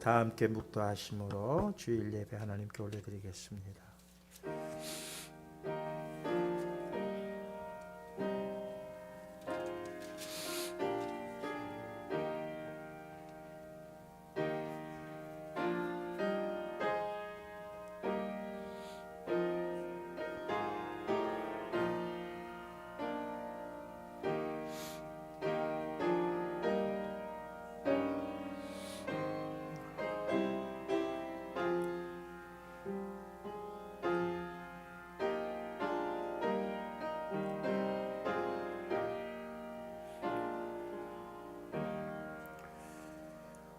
다 함께 묵도하심으로 주일 예배 하나님께 올려드리겠습니다.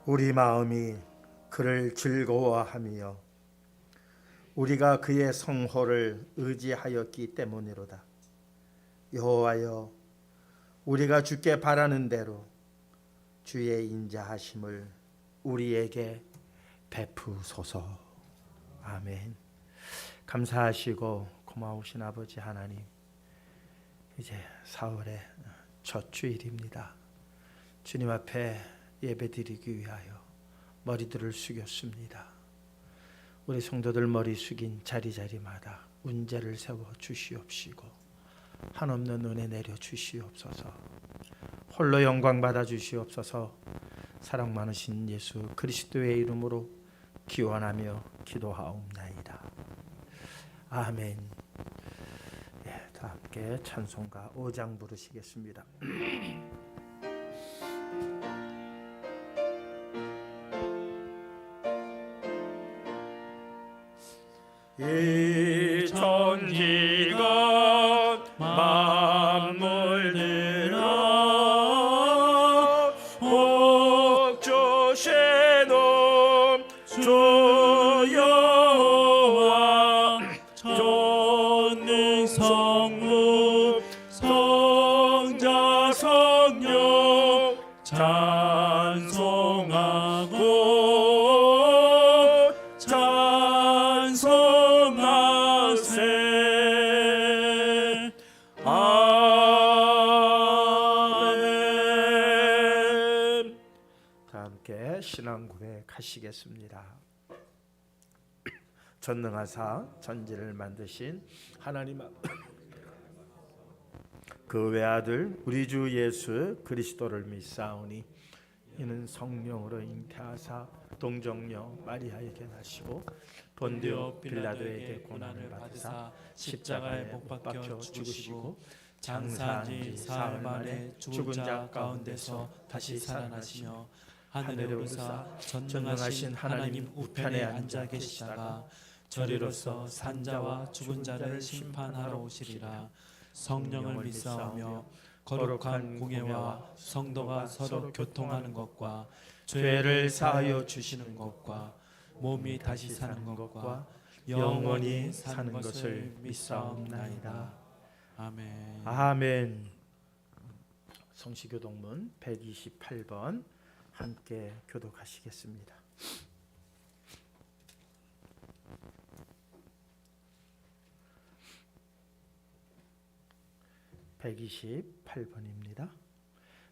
우리 마음이 그를 즐거워하며 우리가 그의 성호를 의지하였기 때문이로다. 여호와여, 우리가 주께 바라는 대로 주의 인자하심을 우리에게 베푸소서. 아멘. 감사하시고 고마우신 아버지 하나님, 이제 4월의 첫 주일입니다. 주님 앞에 예배드리기 위하여 머리들을 숙였습니다. 우리 성도들 머리 숙인 자리자리마다 운제를 세워 주시옵시고 한없는 은혜 내려 주시옵소서. 홀로 영광 받아 주시옵소서. 사랑 많으신 예수 그리스도의 이름으로 기원하며 기도하옵나이다. 아멘. 예, 다 함께 찬송가 5장 부르시겠습니다. 이 천지가 만물들아 복주시는 주 여호와 전능성부 성자 성령 찬송하고 신앙 고백하시겠습니다. 전능하사 전지를 만드신 하나님 그 외아들 우리 주 예수 그리스도를 믿사오니 이는 성령으로 잉태하사 동정녀 마리아에게 나시고 본디오 빌라도에게 고난을 받으사 십자가에 못 박혀 죽으시고 장사한 지 사흘 만에 죽은 자 가운데서 다시 살아나시며 하늘에 오르사 전능하신 하나님 우편에 앉아 계시다가 저리로서 산자와 죽은 자를 심판하러 오시리라. 성령을 믿사오며 거룩한 공예와 성도가 서로 교통하는 것과 죄를 사하여 주시는 것과 몸이 다시 사는 것과 영원히 사는 것을 믿사옵나이다. 아멘. 아멘. 성시교독문 128번 함께 교독하시겠습니다. (128번입니다)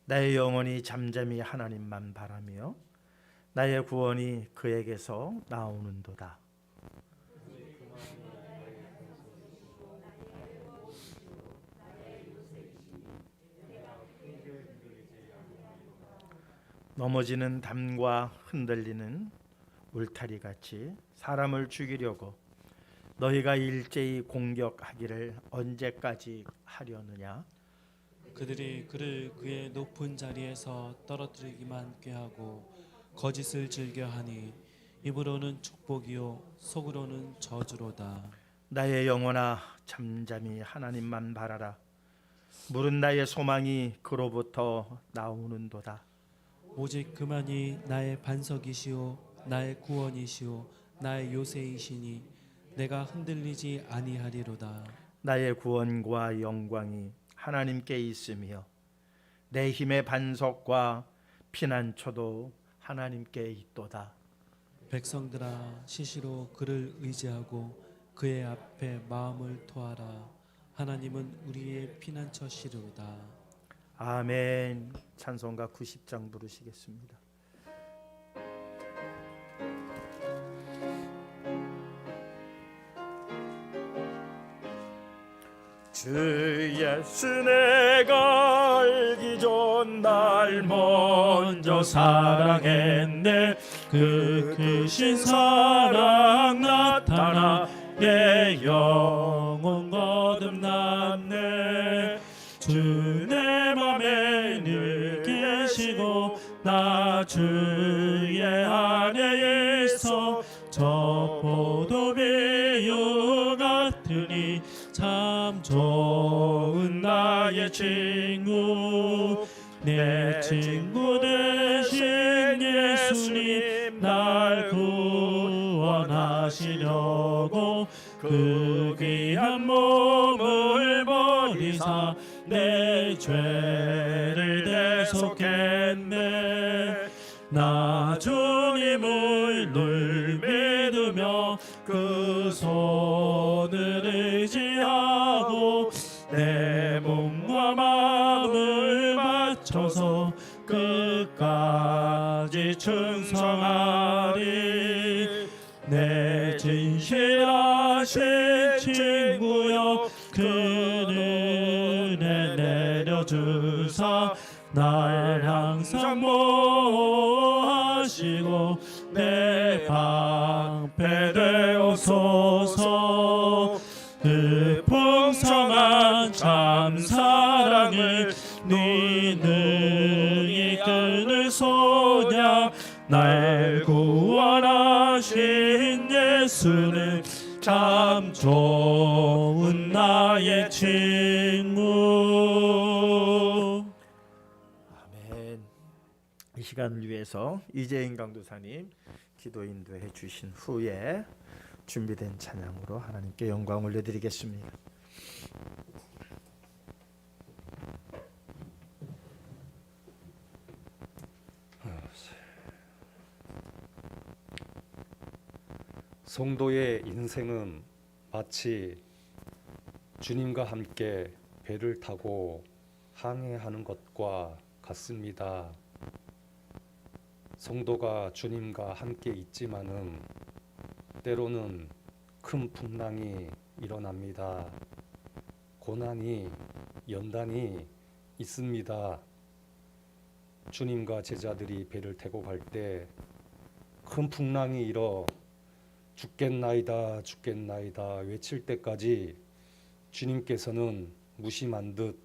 나의 영혼이 잠잠히 하나님만 바라며 나의 구원이 그에게서 나오는도다. 넘어지는 담과 흔들리는 울타리같이 사람을 죽이려고 너희가 일제히 공격하기를 언제까지 하려느냐? 그들이 그를 그의 높은 자리에서 떨어뜨리기만 꾀하고 거짓을 즐겨하니 입으로는 축복이요 속으로는 저주로다. 나의 영혼아 잠잠히 하나님만 바라라. 물은 나의 소망이 그로부터 나오는도다. 오직 그만이 나의 반석이시오 나의 구원이시오 나의 요새이시니 내가 흔들리지 아니하리로다. 나의 구원과 영광이 하나님께 있으며 내 힘의 반석과 피난처도 하나님께 있도다. 백성들아 시시로 그를 의지하고 그의 앞에 마음을 토하라. 하나님은 우리의 피난처시로다. 아멘. 찬송가 90장 부르시겠습니다. 주 예수 내가 알기 전 날 먼저 사랑했네. 그 크신 사랑 나타나 내 영혼 거듭났네. 주 내 맘에 늘 계시고 나 주의 안에 있어. 저 포도비유 같으니 참 좋은 나의 친구. 내 친구 되신 예수님 날 구원하시려고 그 귀한 몸을 버리사 내 죄를 대속했네. 나 주님을 늘 믿으며 그 손을 의지하고 내 몸과 마음을 맞춰서 끝까지 충성하리. 내 진실하신 친구여 그 은혜 내려주사 날 항상 보호하시고 내 방패 되옵소서. 그 풍성한 참 사랑을 네 능히 끊을 소냐. 날 구원하신 예수는 참 좋은 나의 친구. 아멘. 이 시간을 위해서 이재인 강도사님 기도 인도해 주신 후에 준비된 찬양으로 하나님께 영광 올려드리겠습니다. 성도의 인생은 마치 주님과 함께 배를 타고 항해하는 것과 같습니다. 성도가 주님과 함께 있지만은 때로는 큰 풍랑이 일어납니다. 고난이 연단이 있습니다. 주님과 제자들이 배를 타고 갈 때 큰 풍랑이 일어 죽겠나이다 죽겠나이다 외칠 때까지 주님께서는 무심한 듯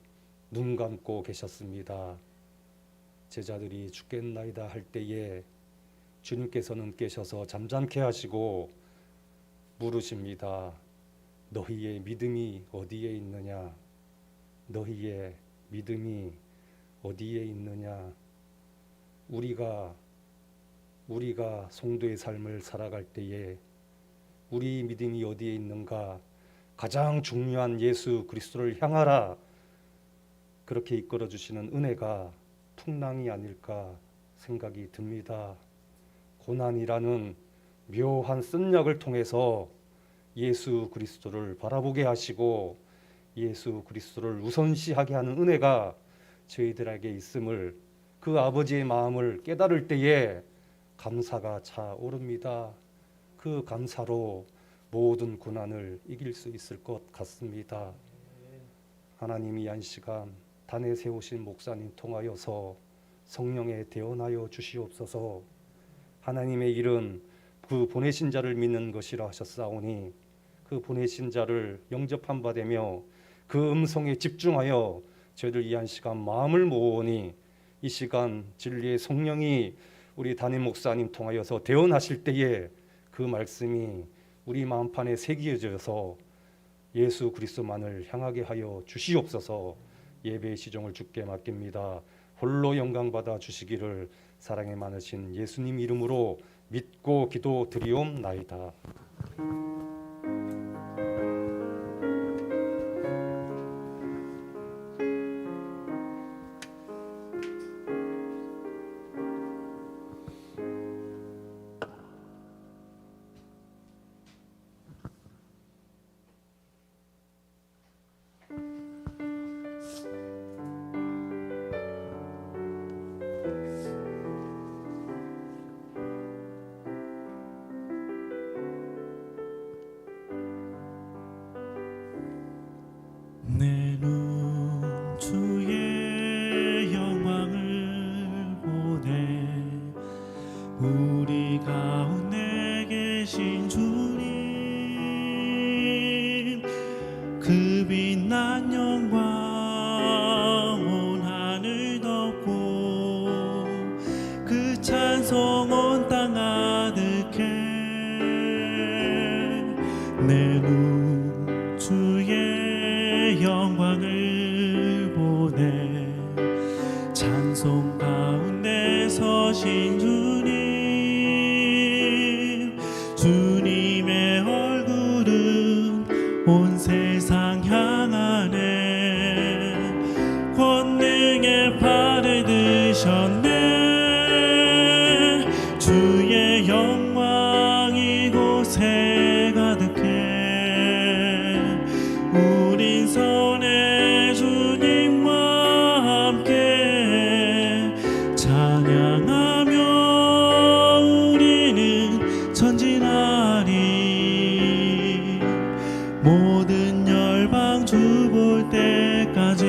눈 감고 계셨습니다. 제자들이 죽겠나이다 할 때에 주님께서는 깨셔서 잠잠케 하시고 물으십니다. 너희의 믿음이 어디에 있느냐? 너희의 믿음이 어디에 있느냐? 우리가 성도의 삶을 살아갈 때에 우리 믿음이 어디에 있는가? 가장 중요한 예수 그리스도를 향하라. 그렇게 이끌어 주시는 은혜가 풍랑이 아닐까 생각이 듭니다. 고난이라는 묘한 쓴약을 통해서 예수 그리스도를 바라보게 하시고 예수 그리스도를 우선시하게 하는 은혜가 저희들에게 있음을 그 아버지의 마음을 깨달을 때에 감사가 차오릅니다. 그 감사로 모든 고난을 이길 수 있을 것 같습니다. 하나님이 한 시간 단에 세우신 목사님 통하여서 성령에 대언하여 주시옵소서. 하나님의 일은 그 보내신 자를 믿는 것이라 하셨사오니 그 보내신 자를 영접한 바 되며 그 음성에 집중하여 저희들 이 한 시간 마음을 모으니 이 시간 진리의 성령이 우리 담임 목사님 통하여서 대언하실 때에 그 말씀이 우리 마음판에 새겨져서 예수 그리스도만을 향하게 하여 주시옵소서. 예배의 시종을 주께 맡깁니다. 홀로 영광 받아 주시기를 사랑이 많으신 예수님 이름으로 믿고 기도드리옵나이다. 우리 가운데 계신 주님, 그 빛난 영광 온 하늘 덮고 그 찬송 온 땅 가득해. 내 눈 주의 영광을 보네. 찬송 가운데 서신 주님, 주님의 얼굴은 온 세상 향하네. 권능의 팔을 드셨네. 주의 영광 이곳에 가득해. 우린 선의 주님과 함께 찬양하며 우리는 전진하리. 모든 열방 주 볼 때까지.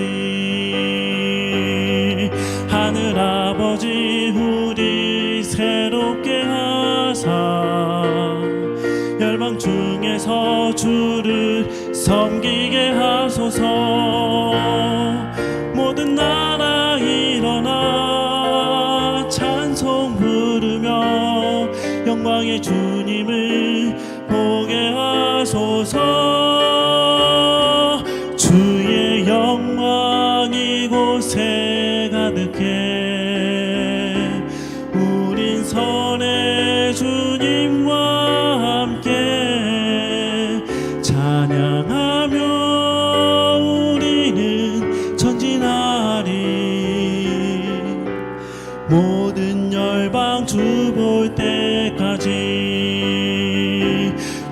하늘 아버지 우리 새롭게 하사 열방 중에서 주를 섬기게 하소서. 모든 나라 일어나 찬송 부르며 영광의 주님을 보게 하소서. 주의 영광 이곳에 가득해. 우린 선의 주님과 함께 찬양하며 우리는 전진하리. 모든 열방 주 볼 때까지.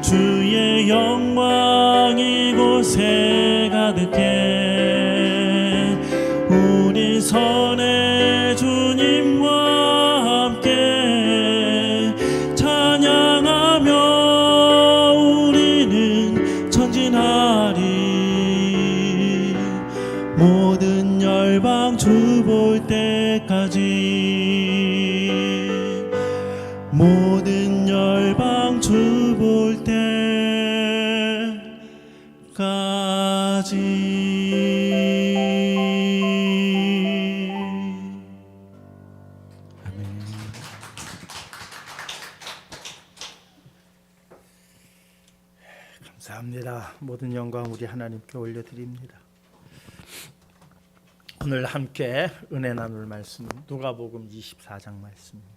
주의 영광 이곳에 가득해. 우리 선의 주님과 함께 찬양하며 우리는 전진하리. 모든 열방 주 볼 때까지. 모든 열방 주 볼 때까지. 아멘. 감사합니다. 모든 영광 우리 하나님께 올려드립니다. 오늘 함께 은혜 나눌 말씀은 누가복음 24장 말씀입니다.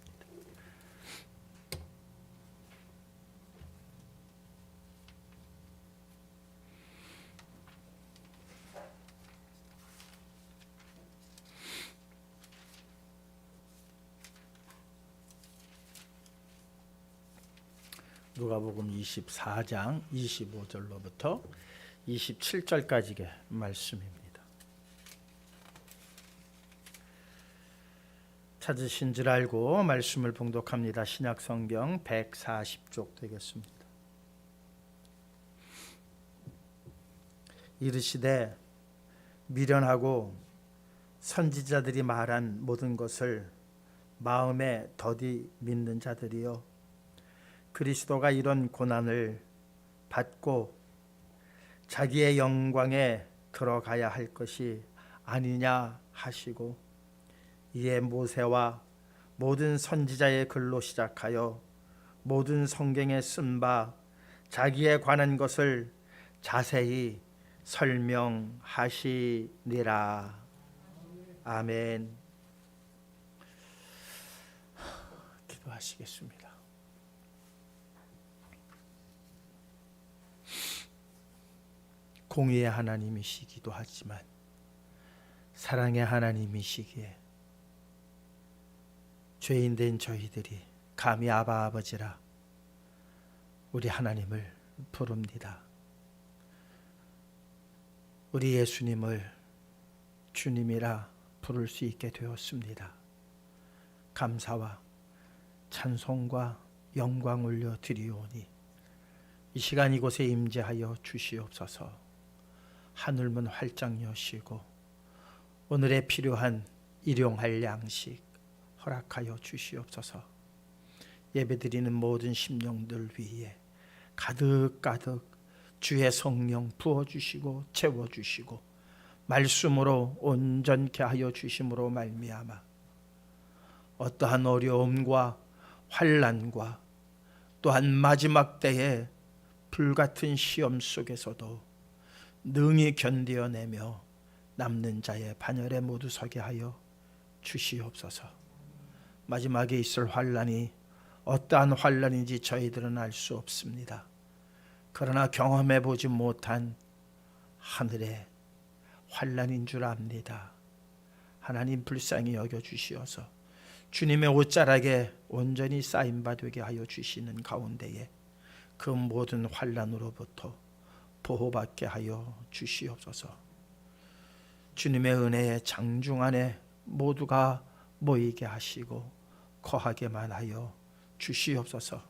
누가복음 24장 25절로부터 27절까지의 말씀입니다. 찾으신 줄 알고 말씀을 봉독합니다. 신약성경 140쪽 되겠습니다. 이르시되 미련하고 선지자들이 말한 모든 것을 마음에 더디 믿는 자들이여, 그리스도가 이런 고난을 받고 자기의 영광에 들어가야 할 것이 아니냐 하시고, 이에 모세와 모든 선지자의 글로 시작하여 모든 성경에 쓴 바 자기에 관한 것을 자세히 설명하시니라. 아멘. 기도하시겠습니다. 공의의 하나님이시기도 하지만 사랑의 하나님이시기에 죄인된 저희들이 감히 아바 아버지라 우리 하나님을 부릅니다. 우리 예수님을 주님이라 부를 수 있게 되었습니다. 감사와 찬송과 영광 올려 드리오니 이 시간 이곳에 임재하여 주시옵소서. 하늘문 활짝 여시고 오늘에 필요한 일용할 양식 허락하여 주시옵소서. 예배드리는 모든 심령들 위에 가득가득 주의 성령 부어주시고 채워주시고 말씀으로 온전케 하여 주심으로 말미암아 어떠한 어려움과 환난과 또한 마지막 때의 불같은 시험 속에서도 능히 견디어내며 남는 자의 반열에 모두 서게 하여 주시옵소서. 마지막에 있을 환난이 어떠한 환난인지 저희들은 알 수 없습니다. 그러나 경험해 보지 못한 하늘의 환난인 줄 압니다. 하나님 불쌍히 여겨 주시어서 주님의 옷자락에 온전히 쌓인 바 되게 하여 주시는 가운데에 그 모든 환난으로부터 보호받게 하여 주시옵소서. 주님의 은혜의 장중 안에 모두가 모이게 하시고 거하게만 하여 주시옵소서.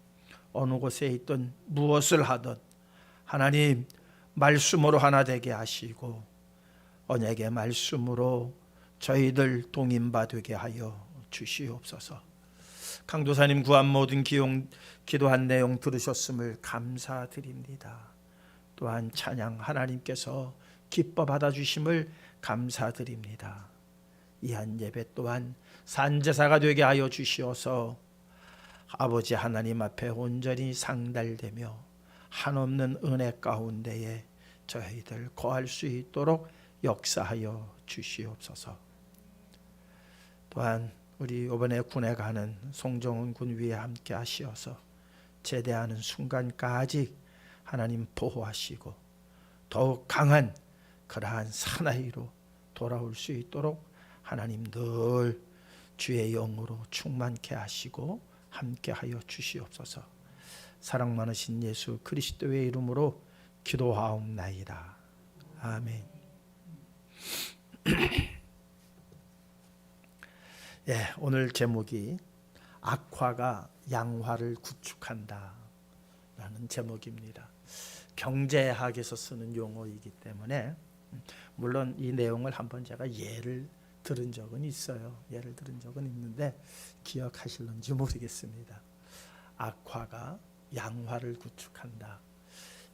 어느 곳에 있든 무엇을 하든 하나님 말씀으로 하나 되게 하시고 언약의 말씀으로 저희들 동임바 되게 하여 주시옵소서. 강도사님 구한 모든 기도한 내용 들으셨음을 감사드립니다. 또한 찬양 하나님께서 기뻐 받아주심을 감사드립니다. 이 한 예배 또한 산제사가 되게 하여 주시어서 아버지 하나님 앞에 온전히 상달되며 한없는 은혜 가운데에 저희들 거할 수 있도록 역사하여 주시옵소서. 또한 우리 이번에 군에 가는 송정훈 군 위에 함께 하시어서 제대하는 순간까지 하나님 보호하시고 더욱 강한 그러한 사나이로 돌아올 수 있도록 하나님 늘 주의 영으로 충만케 하시고 함께 하여 주시옵소서. 사랑 많으신 예수 그리스도의 이름으로 기도하옵나이다. 아멘. 예, 오늘 제목이 악화가 양화를 구축한다 라는 제목입니다. 경제학에서 쓰는 용어이기 때문에 물론 이 내용을 한번 제가 예를 들은 적은 있어요. 예를 들은 적은 있는데 기억하실런지 모르겠습니다. 악화가 양화를 구축한다.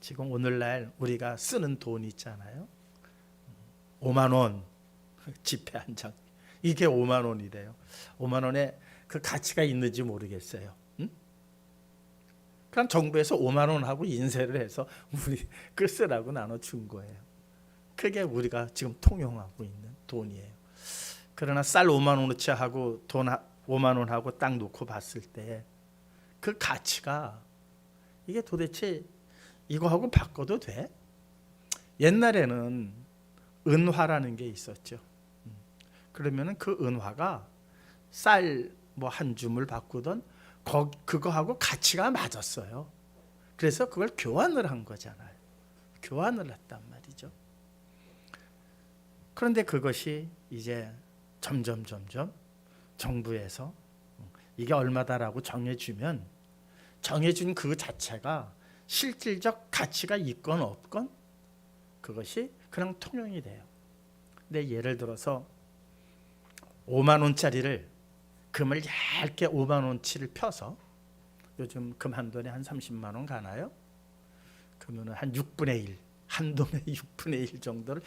지금 오늘날 우리가 쓰는 돈 있잖아요. 5만 원 지폐 한 장. 이게 5만 원이래요. 5만 원에 그 가치가 있는지 모르겠어요. 응? 그럼 정부에서 5만 원하고 인쇄를 해서 우리 그 쓰라고 나눠준 거예요. 그게 우리가 지금 통용하고 있는 돈이에요. 그러나 쌀 5만 원어치 하고 돈 5만 원하고 딱 놓고 봤을 때 그 가치가 이게 도대체 이거하고 바꿔도 돼? 옛날에는 은화라는 게 있었죠. 그러면은 그 은화가 쌀 뭐 한 줌을 바꾸던 그거하고 가치가 맞았어요. 그래서 그걸 교환을 한 거잖아요. 교환을 했단 말이죠. 그런데 그것이 이제 점점 정부에서 이게 얼마다라고 정해주면 정해준 그 자체가 실질적 가치가 있건 없건 그것이 그냥 통용이 돼요. 근데 예를 들어서 5만 원짜리를 금을 얇게 5만 원치를 펴서 요즘 금 한 돈에 한 30만 원 가나요? 그러면 한 6분의 1, 한 돈의 6분의 1 정도를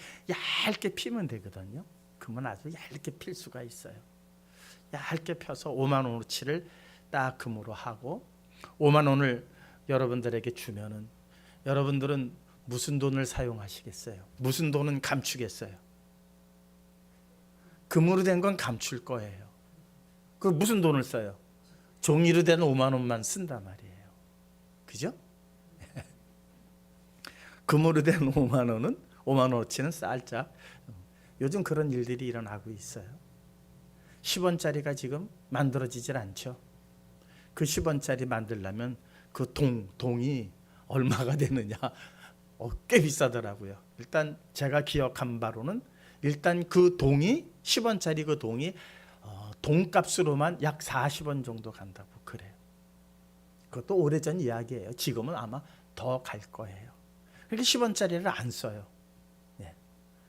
얇게 피면 되거든요. 금은 아주 얇게 필 수가 있어요. 얇게 펴서 5만 원어치를 딱 금으로 하고 5만 원을 여러분들에게 주면은 여러분들은 무슨 돈을 사용하시겠어요? 무슨 돈은 감추겠어요? 금으로 된 건 감출 거예요. 그 무슨 돈을 써요? 종이로 된 5만 원만 쓴단 말이에요. 그죠? 금으로 된 5만 원은 5만 원어치는 살짝 요즘 그런 일들이 일어나고 있어요. 10원짜리가 지금 만들어지질 않죠. 그 10원짜리 만들려면 그 동이 얼마가 되느냐 꽤 비싸더라고요. 일단 제가 기억한 바로는 일단 그 동이 10원짜리 그 동이 동값으로만 약 40원 정도 간다고 그래요. 그것도 오래전 이야기예요. 지금은 아마 더 갈 거예요. 그러니까 10원짜리를 안 써요.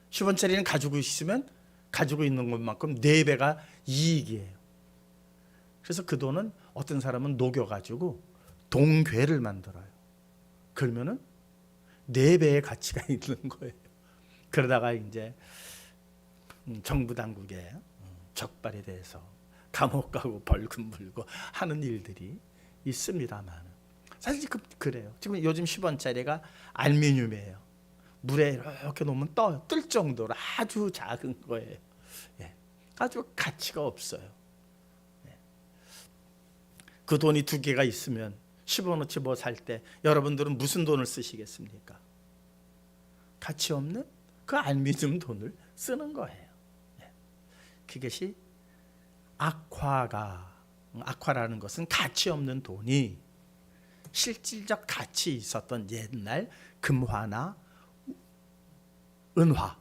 10원짜리는 가지고 있으면 가지고 있는 것만큼 4배가 이익이에요. 그래서 그 돈은 어떤 사람은 녹여가지고 동괴를 만들어요. 그러면은 4배의 가치가 있는 거예요. 그러다가 이제 정부 당국에 적발이 돼서 감옥 가고 벌금 물고 하는 일들이 있습니다만, 사실 그래요. 지금 요즘 10원짜리가 알루미늄이에요. 물에 이렇게 놓으면 뜰 정도로 아주 작은 거예요. 예. 아주 가치가 없어요. 예. 그 돈이 2개가 있으면 10원어치 뭐 살 때 여러분들은 무슨 돈을 쓰시겠습니까? 가치 없는 그 알루미늄 돈을 쓰는 거예요. 예. 그것이 악화라는 것은 가치 없는 돈이 실질적 가치 있었던 옛날 금화나 은화,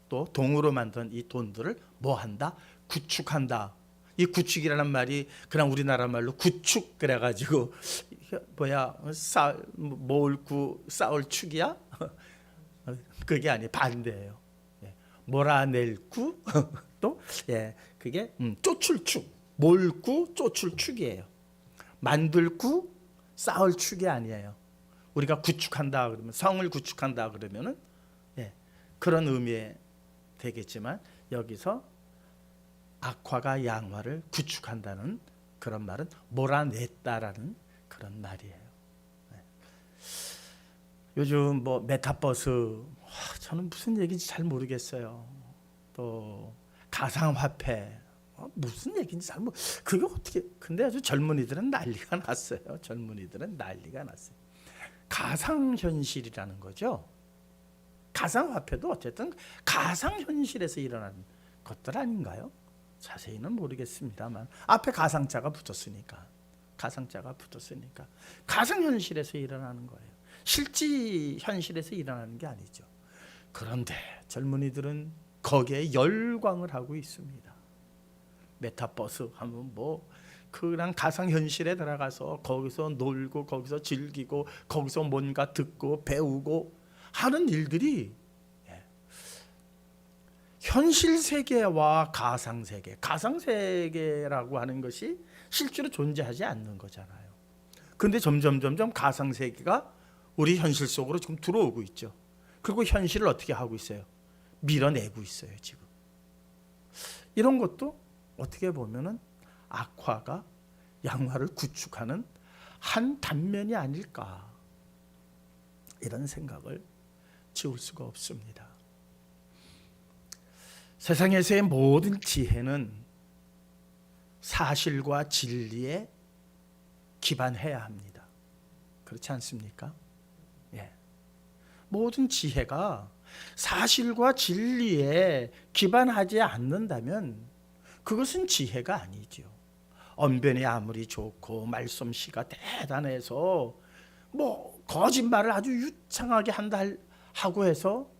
또 동으로 만든 이 돈들을 뭐 한다? 구축한다. 이 구축이라는 말이 그냥 우리나라 말로 구축 그래가지고 뭐야 모을구 싸울 축이야? 그게 아니, 반대예요. 몰아낼구 또 그게 쫓을축, 몰구 쫓을축이에요. 만들구 싸울 축이 아니에요. 우리가 구축한다 그러면, 성을 구축한다 그러면은 그런 의미에 되겠지만, 여기서 악화가 양화를 구축한다는 그런 말은 몰아냈다라는 그런 말이에요. 요즘 뭐 메타버스, 저는 무슨 얘기인지 잘 모르겠어요. 또 가상화폐, 무슨 얘기인지 잘 그게 어떻게, 근데 아주 젊은이들은 난리가 났어요. 젊은이들은 난리가 났어요. 가상현실이라는 거죠. 가상화폐도 어쨌든 가상현실에서 일어나는 것들 아닌가요? 자세히는 모르겠습니다만 앞에 가상자가 붙었으니까 가상현실에서 일어나는 거예요. 실제 현실에서 일어나는 게 아니죠. 그런데 젊은이들은 거기에 열광을 하고 있습니다. 메타버스 하면 뭐 그냥 가상현실에 들어가서 거기서 놀고 거기서 즐기고 거기서 뭔가 듣고 배우고 하는 일들이 현실 세계와 가상 세계, 가상 세계라고 하는 것이 실제로 존재하지 않는 거잖아요. 그런데 점점 가상 세계가 우리 현실 속으로 지금 들어오고 있죠. 그리고 현실을 어떻게 하고 있어요? 밀어내고 있어요, 지금. 이런 것도 어떻게 보면은 악화가 양화를 구축하는 한 단면이 아닐까, 이런 생각을 지울 수가 없습니다. 세상에서의 모든 지혜는 사실과 진리에 기반해야 합니다. 그렇지 않습니까? 모든 지혜가 사실과 진리에 기반하지 않는다면 그것은 지혜가 아니죠. 언변이 아무리 좋고 말솜씨가 대단해서 뭐 거짓말을 아주 유창하게 한다 하고 해서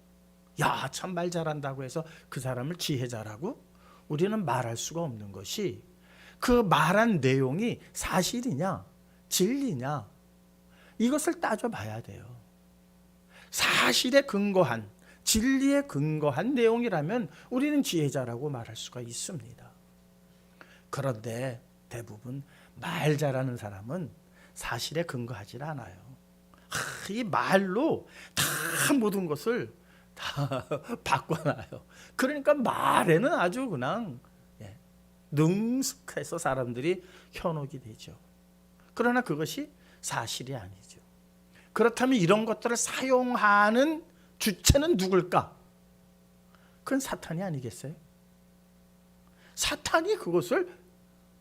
야, 참 말 잘한다고 해서 그 사람을 지혜자라고 우리는 말할 수가 없는 것이, 그 말한 내용이 사실이냐 진리냐 이것을 따져봐야 돼요. 사실에 근거한, 진리에 근거한 내용이라면 우리는 지혜자라고 말할 수가 있습니다. 그런데 대부분 말 잘하는 사람은 사실에 근거하지 않아요. 이 말로 다 모든 것을 다 바꿔놔요. 그러니까 말에는 아주 그냥 능숙해서 사람들이 현혹이 되죠. 그러나 그것이 사실이 아니죠. 그렇다면 이런 것들을 사용하는 주체는 누굴까? 그건 사탄이 아니겠어요? 사탄이 그것을,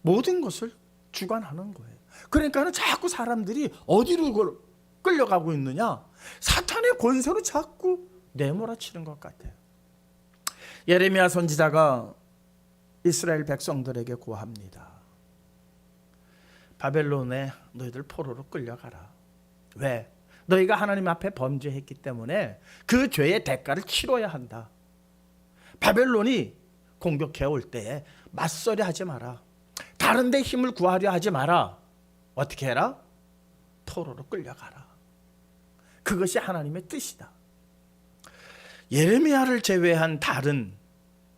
모든 것을 주관하는 거예요. 그러니까 자꾸 사람들이 어디로 끌려가고 있느냐? 사탄의 권세로 자꾸 내몰아치는 것 같아요. 예레미야 선지자가 이스라엘 백성들에게 고합니다. 바벨론에 너희들 포로로 끌려가라. 왜? 너희가 하나님 앞에 범죄했기 때문에 그 죄의 대가를 치러야 한다. 바벨론이 공격해 올 때에 맞서려 하지 마라. 다른 데 힘을 구하려 하지 마라. 어떻게 해라? 포로로 끌려가라. 그것이 하나님의 뜻이다. 예레미야를 제외한 다른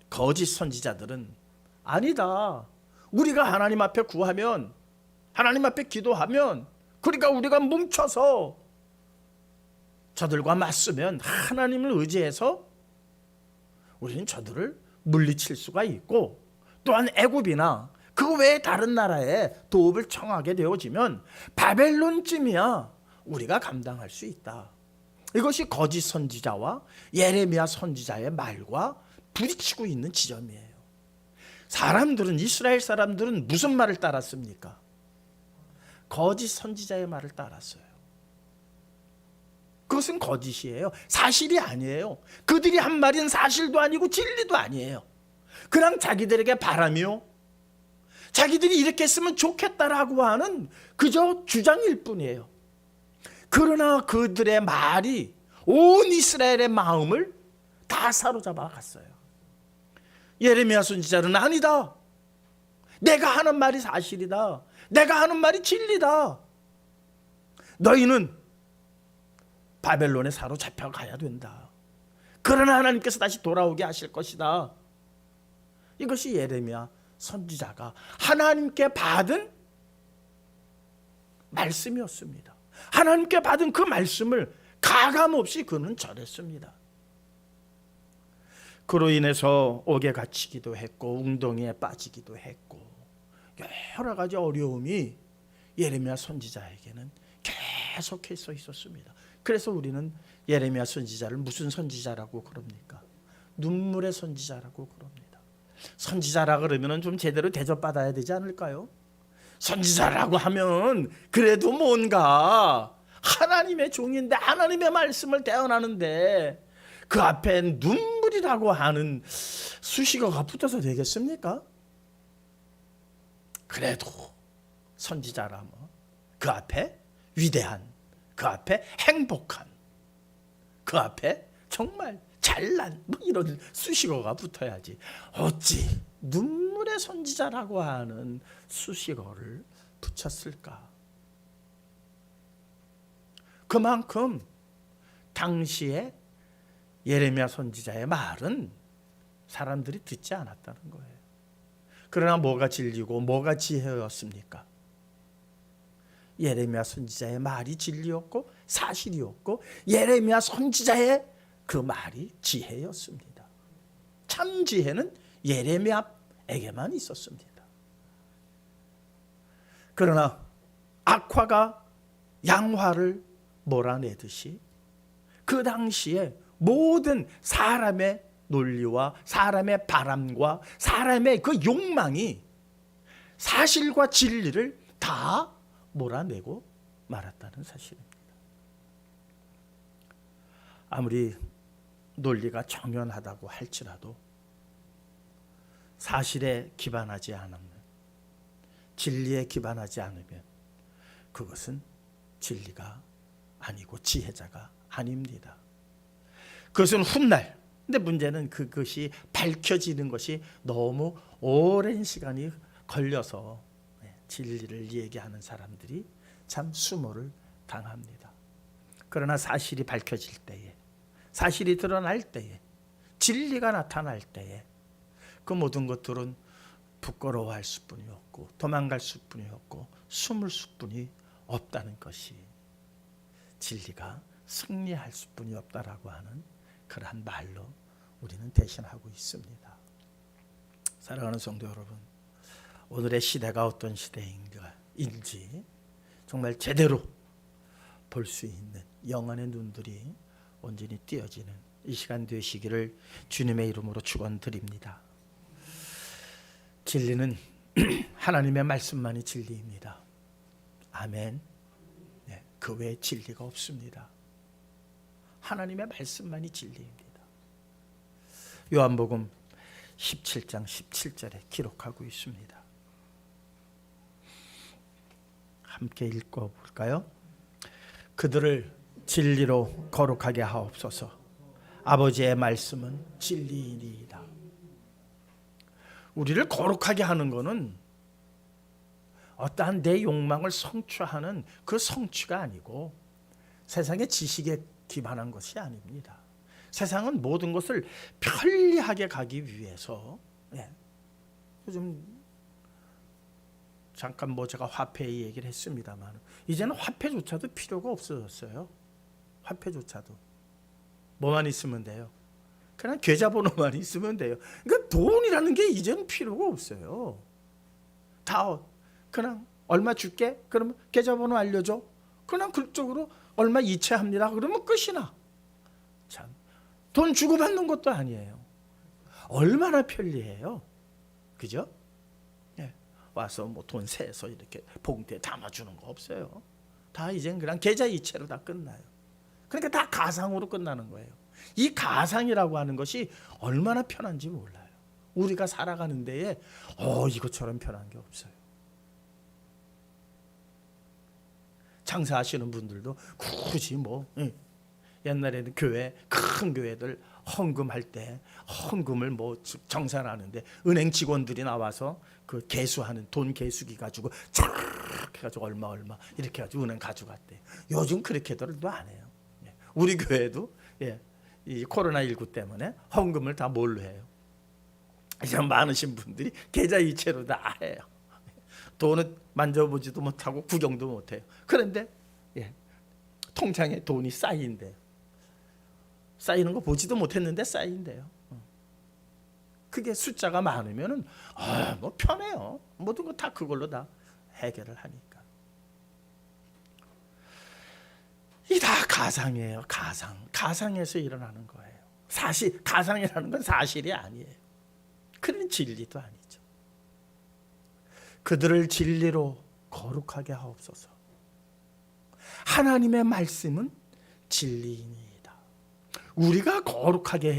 거짓 선지자들은 아니다, 우리가 하나님 앞에 구하면 하나님 앞에 기도하면, 그러니까 우리가 뭉쳐서 저들과 맞서면 하나님을 의지해서 우리는 저들을 물리칠 수가 있고, 또한 애굽이나 그 외에 다른 나라에 도움을 청하게 되어지면 바벨론쯤이야 우리가 감당할 수 있다. 이것이 거짓 선지자와 예레미야 선지자의 말과 부딪히고 있는 지점이에요. 사람들은, 이스라엘 사람들은 무슨 말을 따랐습니까? 거짓 선지자의 말을 따랐어요. 그것은 거짓이에요. 사실이 아니에요. 그들이 한 말은 사실도 아니고 진리도 아니에요. 그냥 자기들에게 바람이요, 자기들이 이렇게 했으면 좋겠다라고 하는 그저 주장일 뿐이에요. 그러나 그들의 말이 온 이스라엘의 마음을 다 사로잡아 갔어요. 예레미야 선지자는 아니다, 내가 하는 말이 사실이다, 내가 하는 말이 진리다, 너희는 바벨론에 사로잡혀 가야 된다, 그러나 하나님께서 다시 돌아오게 하실 것이다. 이것이 예레미야 선지자가 하나님께 받은 말씀이었습니다. 하나님께 받은 그 말씀을 가감없이 그는 전했습니다. 그로 인해서 옥에 갇히기도 했고 웅덩이에 빠지기도 했고 여러 가지 어려움이 예레미야 선지자에게는 계속해서 있었습니다. 그래서 우리는 예레미야 선지자를 무슨 선지자라고 그럽니까? 눈물의 선지자라고 그럽니다. 선지자라 그러면 좀 제대로 대접받아야 되지 않을까요? 선지자라고 하면 그래도 뭔가 하나님의 종인데 하나님의 말씀을 대언하는데 그 앞에 눈물이라고 하는 수식어가 붙어서 되겠습니까? 그래도 선지자라면 그 앞에 위대한, 그 앞에 행복한, 그 앞에 정말 잘난, 뭐 이런 수식어가 붙어야지. 어찌 눈물의 선지자라고 하는 수식어를 붙였을까? 그만큼 당시에 예레미야 선지자의 말은 사람들이 듣지 않았다는 거예요. 그러나 뭐가 진리고 뭐가 지혜였습니까? 예레미야 선지자의 말이 진리였고 사실이었고 예레미야 선지자의 그 말이 지혜였습니다. 참 지혜는 예레미야에게만 있었습니다. 그러나 악화가 양화를 몰아내듯이 그 당시에 모든 사람의 논리와 사람의 바람과 사람의 그 욕망이 사실과 진리를 다 몰아내고 말았다는 사실입니다. 아무리 논리가 정연하다고 할지라도 사실에 기반하지 않으면, 진리에 기반하지 않으면 그것은 진리가 아니고 지혜자가 아닙니다. 그것은 훗날, 근데 문제는 그것이 밝혀지는 것이 너무 오랜 시간이 걸려서 진리를 얘기하는 사람들이 참 수모를 당합니다. 그러나 사실이 밝혀질 때에, 사실이 드러날 때에, 진리가 나타날 때에 그 모든 것들은 부끄러워할 수뿐이 없고 도망갈 수뿐이 없고 숨을 수뿐이 없다는 것이 진리가 승리할 수뿐이 없다라고 하는 그러한 말로 우리는 대신하고 있습니다. 사랑하는 성도 여러분, 오늘의 시대가 어떤 시대인지 정말 제대로 볼 수 있는 영안의 눈들이 온전히 띄어지는 이 시간 되시기를 주님의 이름으로 축원드립니다. 진리는 하나님의 말씀만이 진리입니다. 아멘. 네, 그 외에 진리가 없습니다. 하나님의 말씀만이 진리입니다. 요한복음 17장 17절에 기록하고 있습니다. 함께 읽어볼까요? 그들을 진리로 거룩하게 하옵소서. 아버지의 말씀은 진리이니이다. 우리를 거룩하게 하는 것은 어떠한 내 욕망을 성취하는 그 성취가 아니고 세상의 지식에 기반한 것이 아닙니다. 세상은 모든 것을 편리하게 가기 위해서 요즘 잠깐 뭐 제가 화폐 얘기를 했습니다만 이제는 화폐조차도 필요가 없어졌어요. 화폐조차도 뭐만 있으면 돼요. 그냥 계좌번호만 있으면 돼요. 그러니까 돈이라는 게 이제는 필요가 없어요. 다 그냥 얼마 줄게? 그러면 계좌번호 알려줘. 그냥 그쪽으로 얼마 이체합니다. 그러면 끝이나. 참, 돈 주고받는 것도 아니에요. 얼마나 편리해요. 그죠? 예. 와서 뭐 돈 세서 이렇게 봉투에 담아주는 거 없어요. 다 이젠 그냥 계좌 이체로 다 끝나요. 그러니까 다 가상으로 끝나는 거예요. 이 가상이라고 하는 것이 얼마나 편한지 몰라요. 우리가 살아가는 데에 이것처럼 편한 게 없어요. 장사하시는 분들도 굳이 뭐 옛날에는 교회 큰 교회들 헌금할 때 헌금을 뭐 정산하는데 은행 직원들이 나와서 그 개수하는 돈 개수기 가지고 쫙 해가지고 얼마 이렇게 해가지고 은행 가져갔대. 요즘 그렇게들도 안 해요. 우리 교회도 이 코로나19 때문에 헌금을 다 뭘로 해요? 이제 많으신 분들이 계좌 이체로 다 해요. 돈은 만져보지도 못하고 구경도 못해요. 그런데 통장에 돈이 쌓인대요. 쌓이는 거 보지도 못했는데 쌓인대요. 그게 숫자가 많으면은 뭐 편해요. 모든 거 다 그걸로 다 해결을 하니까. 이 다 가상이에요. 가상에서 일어나는 거예요. 사실 가상이라는 건 사실이 아니에요. 그런 진리도 아니죠. 그들을 진리로 거룩하게 하옵소서. 하나님의 말씀은 진리이니이다. 우리가 거룩하게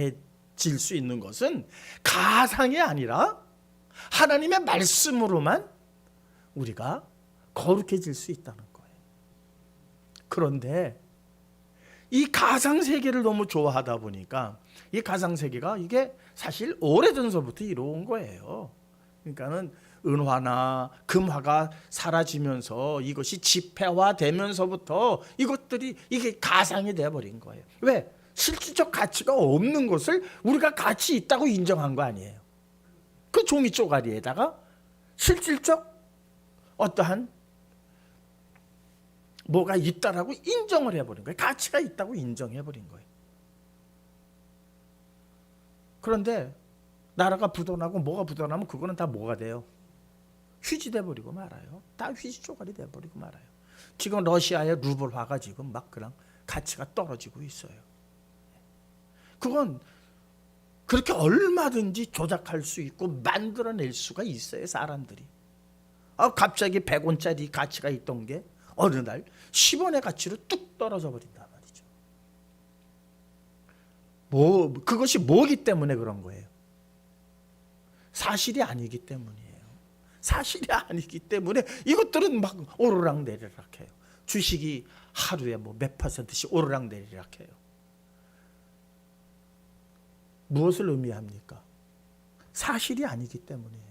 해질 수 있는 것은 가상이 아니라 하나님의 말씀으로만 우리가 거룩해질 수 있다는 거예요. 그런데 이 가상 세계를 너무 좋아하다 보니까 이 가상 세계가 이게 사실 오래전서부터 이루어온 거예요. 그러니까는 은화나 금화가 사라지면서 이것이 지폐화되면서부터 이게 가상이 되어버린 거예요. 왜? 실질적 가치가 없는 것을 우리가 가치 있다고 인정한 거 아니에요. 그 종이 쪼가리에다가 실질적 어떠한 뭐가 있다라고 인정을 해버린 거예요. 가치가 있다고 인정해버린 거예요. 그런데 나라가 부도나고 뭐가 부도나면 그거는 다 뭐가 돼요? 휴지 돼버리고 말아요. 다 휴지 쪼가리 돼버리고 말아요. 지금 러시아의 루블화가 지금 막 그냥 가치가 떨어지고 있어요. 그건 그렇게 얼마든지 조작할 수 있고 만들어낼 수가 있어요. 사람들이. 갑자기 100원짜리 가치가 있던 게 어느 날 10원의 가치로 뚝 떨어져 버린단 말이죠. 그것이 뭐기 때문에 그런 거예요? 사실이 아니기 때문이에요. 사실이 아니기 때문에 이것들은 막 오르락 내리락 해요. 주식이 하루에 뭐 몇 %씩 오르락 내리락 해요. 무엇을 의미합니까? 사실이 아니기 때문이에요.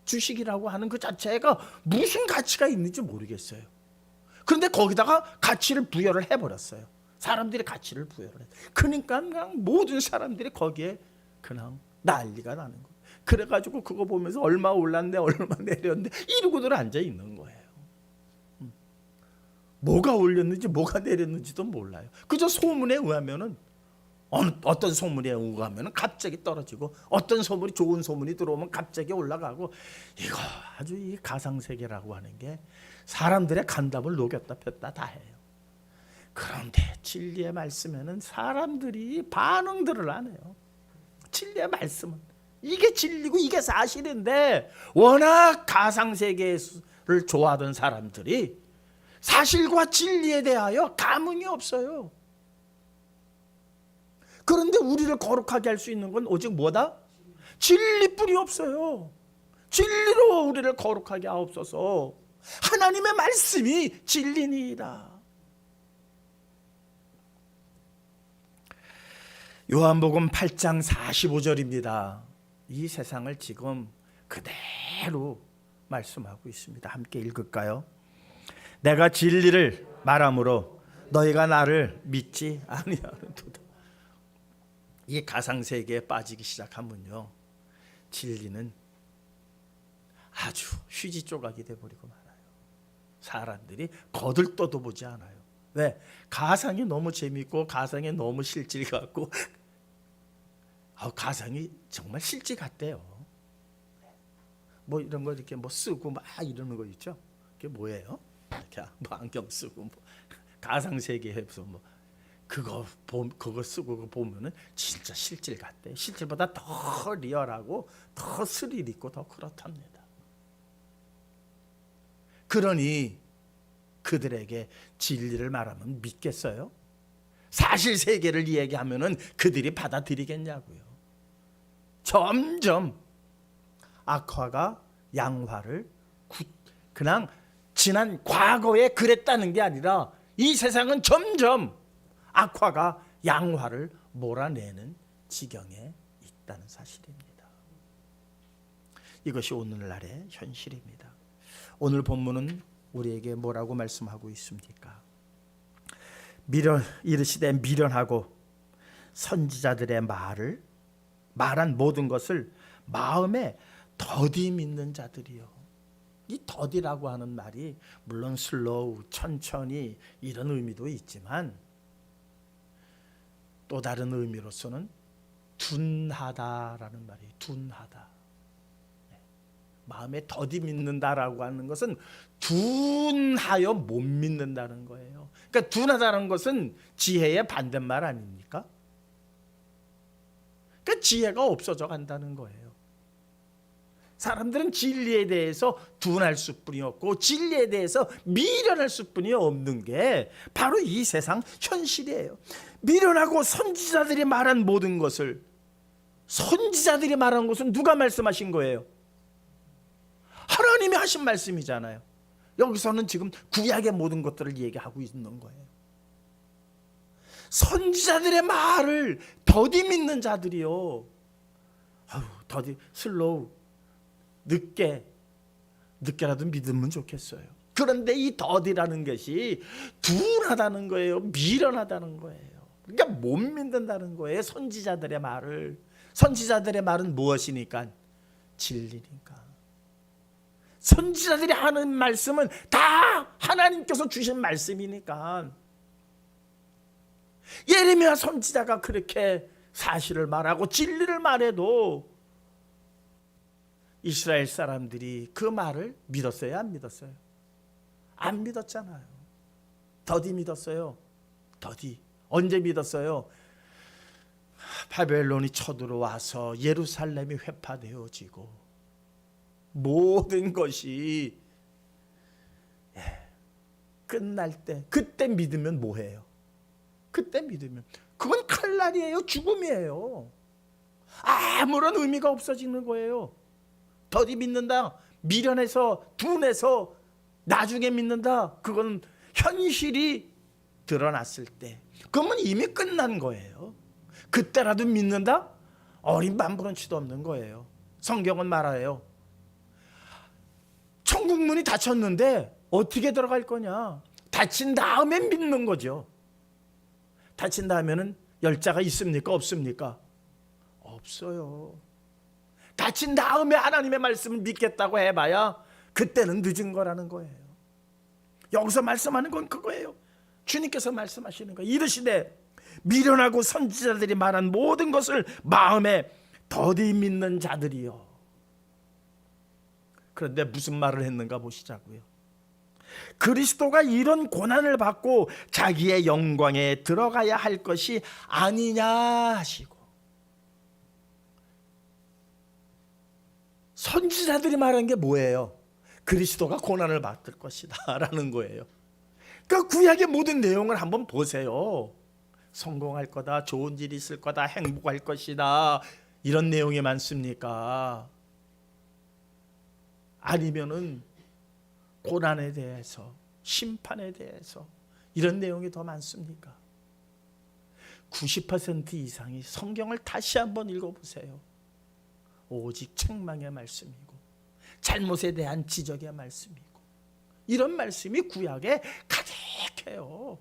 주식이라고 하는 그 자체가 무슨 가치가 있는지 모르겠어요. 그런데 거기다가 가치를 부여를 해버렸어요. 사람들이 가치를 부여를 해요. 그러니까 그냥 모든 사람들이 거기에 그냥 난리가 나는 거예요. 그래가지고 그거 보면서 얼마 올랐네 얼마 내렸네 이러고들 앉아 있는 거예요. 뭐가 올렸는지 뭐가 내렸는지도 몰라요. 그저 소문에 의하면은 어떤 소문에 의하면 갑자기 떨어지고 어떤 소문이 좋은 소문이 들어오면 갑자기 올라가고 이거 아주 이 가상세계라고 하는 게 사람들의 간담을 녹였다 폈다 다 해요. 그런데 진리의 말씀에는 사람들이 반응들을 안 해요. 진리의 말씀은 이게 진리고 이게 사실인데 워낙 가상세계를 좋아하던 사람들이 사실과 진리에 대하여 감흥이 없어요. 그런데 우리를 거룩하게 할 수 있는 건 오직 뭐다? 진리뿐이 없어요. 진리로 우리를 거룩하게 하옵소서. 하나님의 말씀이 진리니이다. 요한복음 8장 45절입니다. 이 세상을 지금 그대로 말씀하고 있습니다. 함께 읽을까요? 내가 진리를 말하므로 너희가 나를 믿지 아니하는도다. 이 가상세계에 빠지기 시작하면요 진리는 아주 휴지 조각이 돼버리고 말아요. 사람들이 거들떠도 보지 않아요. 왜? 가상이 너무 재밌고 가상이 너무 실질 같고 가상이 정말 실질 같대요. 뭐 이런 거 이렇게 뭐 쓰고 막 이러는 거 있죠. 그게 뭐예요? 이렇게 뭐 안경 쓰고 뭐 가상 세계에서 뭐 그거 쓰고 그거 보면은 진짜 실질 같대. 실질보다 더 리얼하고 더 스릴 있고 더 그렇답니다. 그러니 그들에게 진리를 말하면 믿겠어요? 사실 세계를 얘기하면은 그들이 받아들이겠냐고요. 점점 악화가 양화를 그냥 지난 과거에 그랬다는 게 아니라 이 세상은 점점 악화가 양화를 몰아내는 지경에 있다는 사실입니다. 이것이 오늘날의 현실입니다. 오늘 본문은 우리에게 뭐라고 말씀하고 있습니까? 이르시되 미련하고 선지자들의 말한 모든 것을 마음에 더디 믿는 자들이요. 이 더디라고 하는 말이 물론 슬로우, 천천히 이런 의미도 있지만 또 다른 의미로서는 둔하다라는 말이에요. 둔하다. 마음에 더디 믿는다라고 하는 것은 둔하여 못 믿는다는 거예요. 그러니까 둔하다는 것은 지혜의 반대말 아닙니까? 그러니까 지혜가 없어져 간다는 거예요. 사람들은 진리에 대해서 둔할 수뿐이 없고 진리에 대해서 미련할 수뿐이 없는 게 바로 이 세상 현실이에요. 미련하고 선지자들이 말한 모든 것을, 선지자들이 말한 것은 누가 말씀하신 거예요? 하나님이 하신 말씀이잖아요. 여기서는 지금 구약의 모든 것들을 얘기하고 있는 거예요. 선지자들의 말을 더디 믿는 자들이요. 더디 슬로우 늦게라도 믿으면 좋겠어요. 그런데 이 더디라는 것이 둔하다는 거예요. 미련하다는 거예요. 그러니까 못 믿는다는 거예요. 선지자들의 말을. 선지자들의 말은 무엇이니까? 진리니까. 선지자들이 하는 말씀은 다 하나님께서 주신 말씀이니까. 예레미야 선지자가 그렇게 사실을 말하고 진리를 말해도 이스라엘 사람들이 그 말을 믿었어요? 안 믿었어요? 안 믿었잖아요. 더디 믿었어요. 더디. 언제 믿었어요? 바벨론이 쳐들어와서 예루살렘이 회파되어지고 모든 것이 끝날 때, 그때 믿으면 뭐해요? 그때 믿으면 그건 칼날이에요. 죽음이에요. 아무런 의미가 없어지는 거예요. 더디 믿는다, 미련해서 둔해서 나중에 믿는다, 그건 현실이 드러났을 때, 그러면 이미 끝난 거예요. 그때라도 믿는다? 어린 만부런치도 없는 거예요. 성경은 말해요. 천국 문이 닫혔는데 어떻게 들어갈 거냐? 닫힌 다음에 믿는 거죠. 닫힌 다음에는 열자가 있습니까? 없습니까? 없어요. 닫힌 다음에 하나님의 말씀을 믿겠다고 해봐야 그때는 늦은 거라는 거예요. 여기서 말씀하는 건 그거예요. 주님께서 말씀하시는 거예요. 이르시되 미련하고 선지자들이 말한 모든 것을 마음에 더디 믿는 자들이요. 그런데 무슨 말을 했는가 보시자고요. 그리스도가 이런 고난을 받고 자기의 영광에 들어가야 할 것이 아니냐 하시고, 선지자들이 말한 게 뭐예요? 그리스도가 고난을 받을 것이다 라는 거예요. 그러니까 구약의 모든 내용을 한번 보세요. 성공할 거다, 좋은 일이 있을 거다, 행복할 것이다, 이런 내용이 많습니까? 아니면은 고난에 대해서, 심판에 대해서 이런 내용이 더 많습니까? 90% 이상이 성경을 다시 한번 읽어보세요. 오직 책망의 말씀이고 잘못에 대한 지적의 말씀이고 이런 말씀이 구약에 가득해요.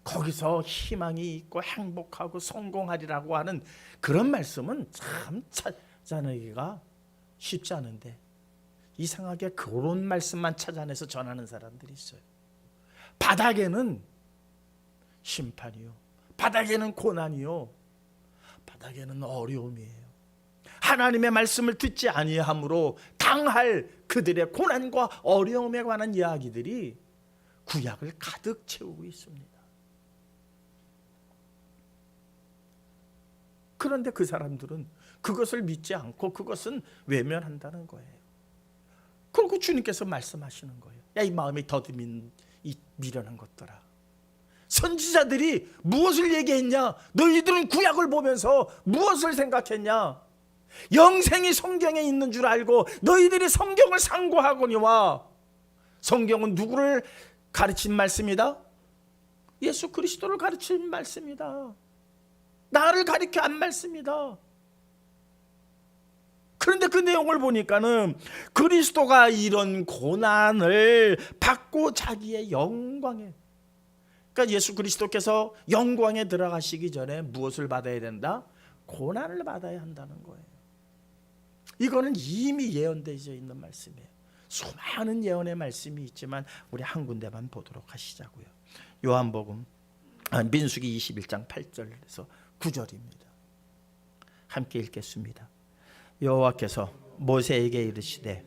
거기서 희망이 있고 행복하고 성공하리라고 하는 그런 말씀은 참 찾아내기가 쉽지 않은데 이상하게 그런 말씀만 찾아내서 전하는 사람들이 있어요. 바닥에는 심판이요, 바닥에는 고난이요, 바닥에는 어려움이에요. 하나님의 말씀을 듣지 아니함으로 당할 그들의 고난과 어려움에 관한 이야기들이 구약을 가득 채우고 있습니다. 그런데 그 사람들은 그것을 믿지 않고 그것은 외면한다는 거예요. 그리고 주님께서 말씀하시는 거예요. 야, 이 마음이 더듬인 이 미련한 것들아, 선지자들이 무엇을 얘기했냐? 너희들은 구약을 보면서 무엇을 생각했냐? 영생이 성경에 있는 줄 알고 너희들이 성경을 상고하거니와, 성경은 누구를 가르친 말씀이다? 예수 그리스도를 가르친 말씀이다. 나를 가리켜 한 말씀이다. 그런데 그 내용을 보니까는 그리스도가 이런 고난을 받고 자기의 영광에, 그러니까 예수 그리스도께서 영광에 들어가시기 전에 무엇을 받아야 된다? 고난을 받아야 한다는 거예요. 이거는 이미 예언되어 있는 말씀이에요. 수많은 예언의 말씀이 있지만 우리 한 군데만 보도록 하시자고요. 요한복음 민수기 21장 8절에서 9절입니다. 함께 읽겠습니다. 여호와께서 모세에게 이르시되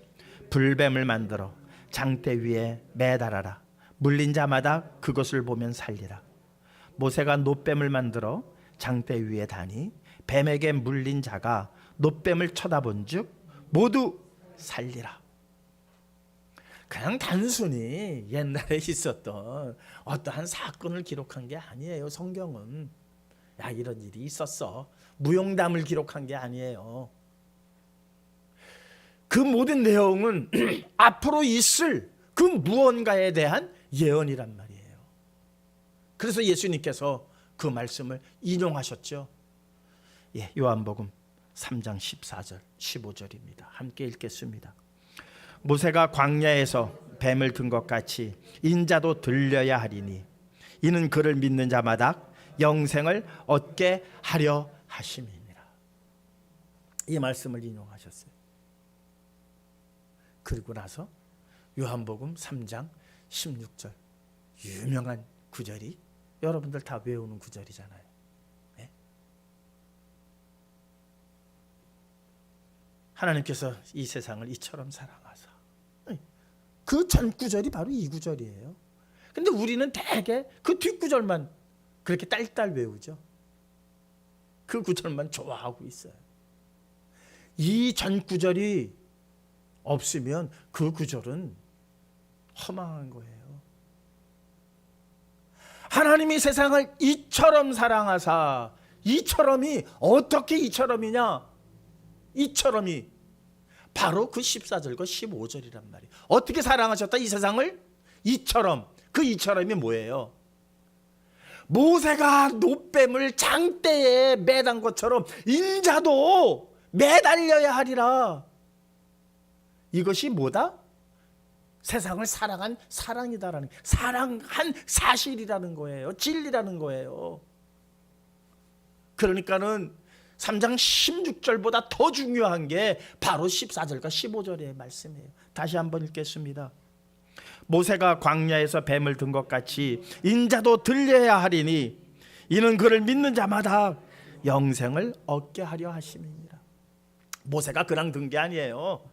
불뱀을 만들어 장대 위에 매달아라. 물린 자마다 그것을 보면 살리라. 모세가 놋뱀을 만들어 장대 위에 다니 뱀에게 물린 자가 놋뱀을 쳐다본즉 모두 살리라. 그냥 단순히 옛날에 있었던 어떠한 사건을 기록한 게 아니에요. 성경은 야, 이런 일이 있었어, 무용담을 기록한 게 아니에요. 그 모든 내용은 앞으로 있을 그 무언가에 대한 예언이란 말이에요. 그래서 예수님께서 그 말씀을 인용하셨죠. 예, 요한복음 3장 14절 15절입니다. 함께 읽겠습니다. 모세가 광야에서 뱀을 든 것 같이 인자도 들려야 하리니 이는 그를 믿는 자마다 영생을 얻게 하려 하심이니라. 이 말씀을 인용하셨어요. 그리고 나서 요한복음 3장 16절 유명한 구절이 여러분들 다 외우는 구절이잖아요. 네? 하나님께서 이 세상을 이처럼 사랑하사. 그 전 구절이 바로 이 구절이에요. 근데 우리는 대개 그 뒷구절만 그렇게 딸딸 외우죠. 그 구절만 좋아하고 있어요. 이 전 구절이 없으면 그 구절은 허망한 거예요. 하나님이 세상을 이처럼 사랑하사, 이처럼이 어떻게 이처럼이냐? 이처럼이 바로 그 14절과 15절이란 말이에요. 어떻게 사랑하셨다 이 세상을? 이처럼. 그 이처럼이 뭐예요? 모세가 놋뱀을 장대에 매단 것처럼 인자도 매달려야 하리라. 이것이 뭐다? 세상을 사랑한 사랑이다라는, 사랑한 사실이라는 거예요. 진리라는 거예요. 그러니까는 3장 16절보다 더 중요한 게 바로 14절과 15절의 말씀이에요. 다시 한번 읽겠습니다. 모세가 광야에서 뱀을 든 것 같이 인자도 들려야 하리니 이는 그를 믿는 자마다 영생을 얻게 하려 하심이니라. 모세가 그냥 든 게 아니에요.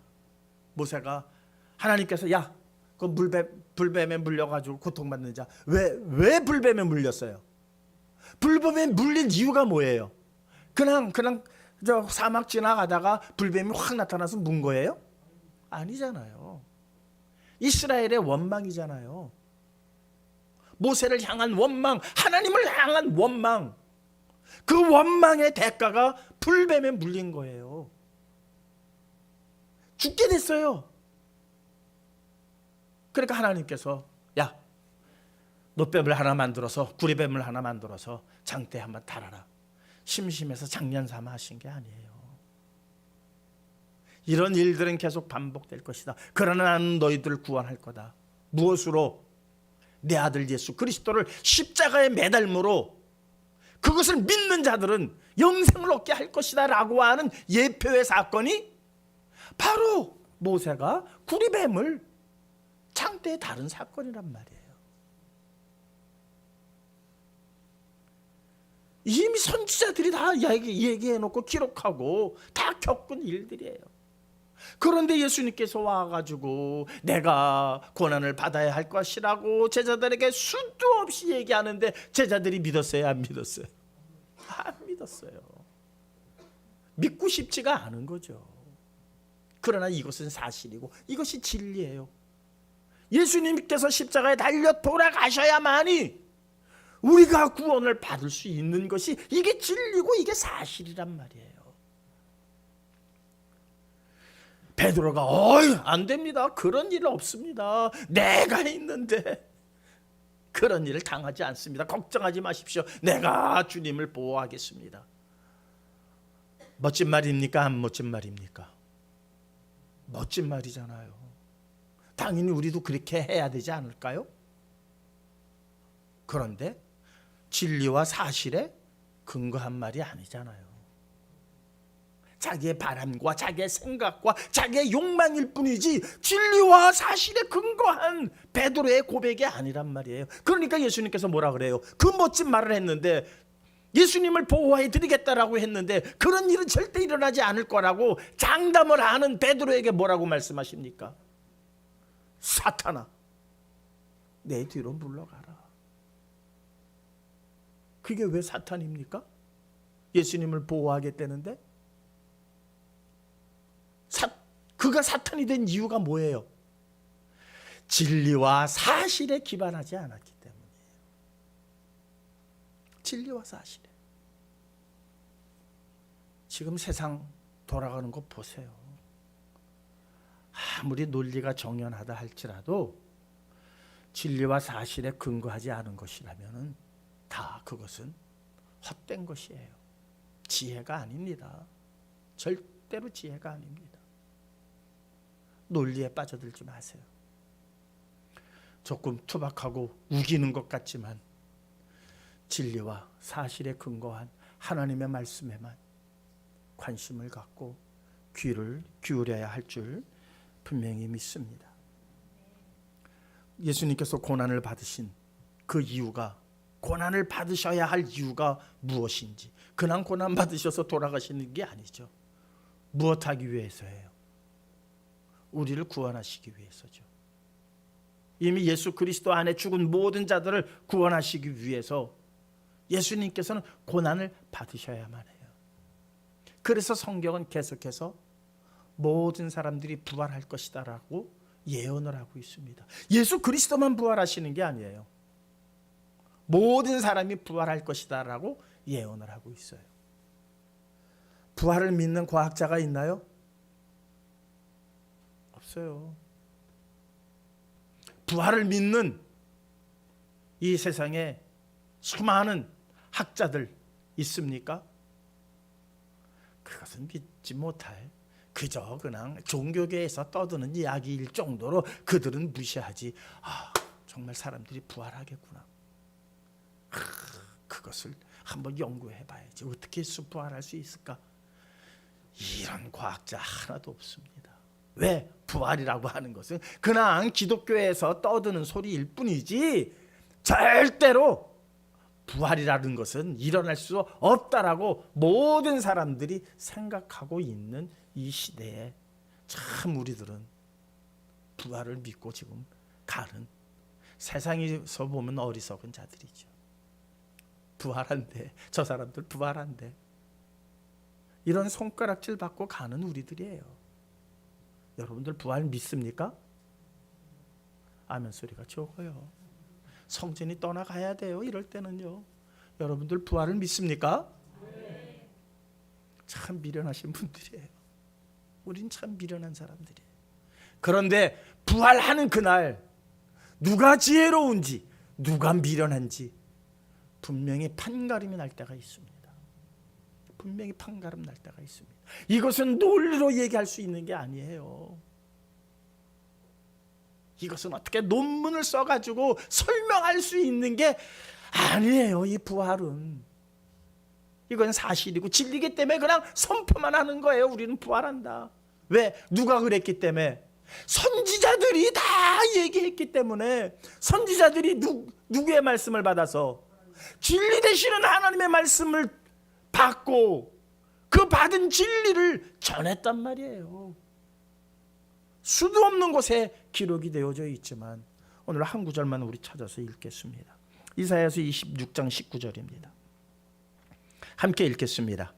모세가 하나님께서 야, 그 불뱀에 물려가지고 고통받는 자, 왜 불뱀에 물렸어요? 불뱀에 물린 이유가 뭐예요? 그냥 저 사막 지나가다가 불뱀이 확 나타나서 문 거예요? 아니잖아요. 이스라엘의 원망이잖아요. 모세를 향한 원망, 하나님을 향한 원망. 그 원망의 대가가 불뱀에 물린 거예요. 죽게 됐어요. 그러니까 하나님께서 야, 놋뱀을 하나 만들어서, 구리뱀을 하나 만들어서 장대에 한번 달아라. 심심해서 장난삼아 하신 게 아니에요. 이런 일들은 계속 반복될 것이다. 그러나 나는 너희들을 구원할 거다. 무엇으로? 내 아들 예수 그리스도를 십자가에 매달므로 그것을 믿는 자들은 영생을 얻게 할 것이다 라고 하는 예표의 사건이 바로 모세가 구리뱀을 장대에 다른 사건이란 말이에요. 이미 선지자들이 다 얘기해놓고 기록하고 다 겪은 일들이에요. 그런데 예수님께서 와가지고 내가 고난을 받아야 할 것이라고 제자들에게 수도 없이 얘기하는데 제자들이 믿었어요? 안 믿었어요? 안 믿었어요. 믿고 싶지가 않은 거죠. 그러나 이것은 사실이고 이것이 진리예요. 예수님께서 십자가에 달려 돌아가셔야만이 우리가 구원을 받을 수 있는 것이 이게 진리고 이게 사실이란 말이에요. 베드로가 안 됩니다. 그런 일 없습니다. 내가 있는데 그런 일을 당하지 않습니다. 걱정하지 마십시오. 내가 주님을 보호하겠습니다. 멋진 말입니까? 안 멋진 말입니까? 멋진 말이잖아요. 당연히 우리도 그렇게 해야 되지 않을까요? 그런데 진리와 사실에 근거한 말이 아니잖아요. 자기의 바람과 자기의 생각과 자기의 욕망일 뿐이지 진리와 사실에 근거한 베드로의 고백이 아니란 말이에요. 그러니까 예수님께서 뭐라 그래요? 그 멋진 말을 했는데, 예수님을 보호해 드리겠다라고 했는데 그런 일은 절대 일어나지 않을 거라고 장담을 하는 베드로에게 뭐라고 말씀하십니까? 사탄아, 내 뒤로 물러가라. 그게 왜 사탄입니까? 예수님을 보호하겠다는데? 그가 사탄이 된 이유가 뭐예요? 진리와 사실에 기반하지 않았기 때문이에요. 진리와 사실에. 지금 세상 돌아가는 거 보세요. 아무리 논리가 정연하다 할지라도 진리와 사실에 근거하지 않은 것이라면 다 그것은 헛된 것이에요. 지혜가 아닙니다. 절대로 지혜가 아닙니다. 논리에 빠져들지 마세요. 조금 투박하고 우기는 것 같지만 진리와 사실에 근거한 하나님의 말씀에만 관심을 갖고 귀를 기울여야 할 줄 분명히 믿습니다. 예수님께서 고난을 받으신 그 이유가, 고난을 받으셔야 할 이유가 무엇인지, 그냥 고난 받으셔서 돌아가시는 게 아니죠. 무엇하기 위해서예요? 우리를 구원하시기 위해서죠. 이미 예수 그리스도 안에 죽은 모든 자들을 구원하시기 위해서 예수님께서는 고난을 받으셔야만 해요. 그래서 성경은 계속해서 모든 사람들이 부활할 것이다라고 예언을 하고 있습니다. 예수 그리스도만 부활하시는 게 아니에요. 모든 사람이 부활할 것이다라고 예언을 하고 있어요. 부활을 믿는 과학자가 있나요? 없어요. 부활을 믿는 이 세상에 수많은 학자들 있습니까? 그것은 믿지 못할, 그저 그냥 종교계에서 떠드는 이야기일 정도로 그들은 무시하지. 정말 사람들이 부활하겠구나. 그것을 한번 연구해 봐야지. 어떻게 부활할 수 있을까? 이런 과학자 하나도 없습니다. 왜? 부활이라고 하는 것은 그냥 기독교에서 떠드는 소리일 뿐이지 절대로 부활이라는 것은 일어날 수 없다라고 모든 사람들이 생각하고 있는 이 시대에 참 우리들은 부활을 믿고 지금 가는, 세상에서 보면 어리석은 자들이죠. 부활한대, 저 사람들 부활한대, 이런 손가락질 받고 가는 우리들이에요. 여러분들 부활 믿습니까? 아멘 소리가 적어요. 성전이 떠나가야 돼요. 이럴 때는요. 여러분들 부활을 믿습니까? 네. 참 미련하신 분들이에요. 우린 참 미련한 사람들이에요. 그런데 부활하는 그날 누가 지혜로운지 누가 미련한지 분명히 판가름이 날 때가 있습니다. 분명히 판가름 날 때가 있습니다. 이것은 논리로 얘기할 수 있는 게 아니에요. 이것은 어떻게 논문을 써가지고 설명할 수 있는 게 아니에요. 이 부활은 이건 사실이고 진리기 때문에 그냥 선포만 하는 거예요. 우리는 부활한다. 왜? 누가 그랬기 때문에? 선지자들이 다 얘기했기 때문에. 선지자들이 누구의 말씀을 받아서? 진리 되시는 하나님의 말씀을 받고 그 받은 진리를 전했단 말이에요. 수도 없는 곳에 기록이 되어져 있지만 오늘 한 구절만 우리 찾아서 읽겠습니다. 이사야서 26장 19절입니다. 함께 읽겠습니다.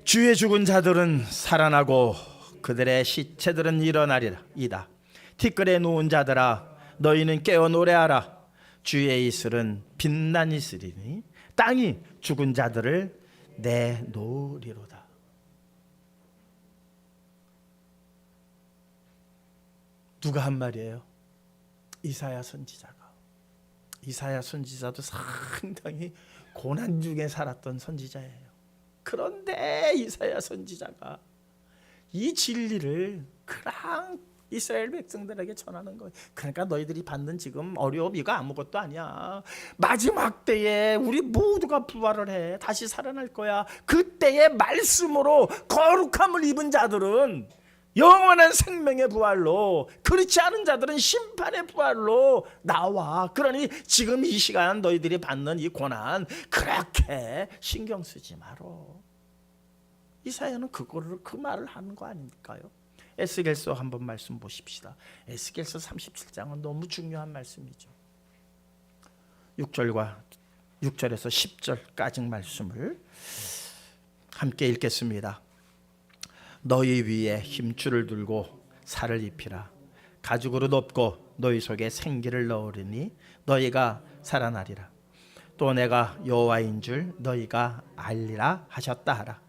주의 죽은 자들은 살아나고 그들의 시체들은 일어나리라. 이다. 티끌에 누운 자들아 너희는 깨어 노래하라. 주의 이슬은 빛난 이슬이니 땅이 죽은 자들을 내놓으리로다. 누가 한 말이에요? 이사야 선지자가. 이사야 선지자도 상당히 고난 중에 살았던 선지자예요. 그런데 이사야 선지자가 이 진리를 그냥 이스라엘 백성들에게 전하는 거예요. 그러니까 너희들이 받는 지금 어려움 이거 아무것도 아니야. 마지막 때에 우리 모두가 부활을 해. 다시 살아날 거야. 그때의 말씀으로 거룩함을 입은 자들은 영원한 생명의 부활로, 그렇지 않은 자들은 심판의 부활로 나와. 그러니 지금 이 시간 너희들이 받는 이 고난 그렇게 신경 쓰지 마라. 이사야는 그 말을 하는 거 아닐까요? 에스겔서 한번 말씀 보십시다. 에스겔서 37장은 너무 중요한 말씀이죠. 6절에서 10절까지 말씀을 함께 읽겠습니다. 너희 위에 힘줄을 들고 살을 입히라. 가죽으로 덮고 너희 속에 생기를 넣으리니 너희가 살아나리라. 또 내가 여호와인 줄 너희가 알리라 하셨다 하라.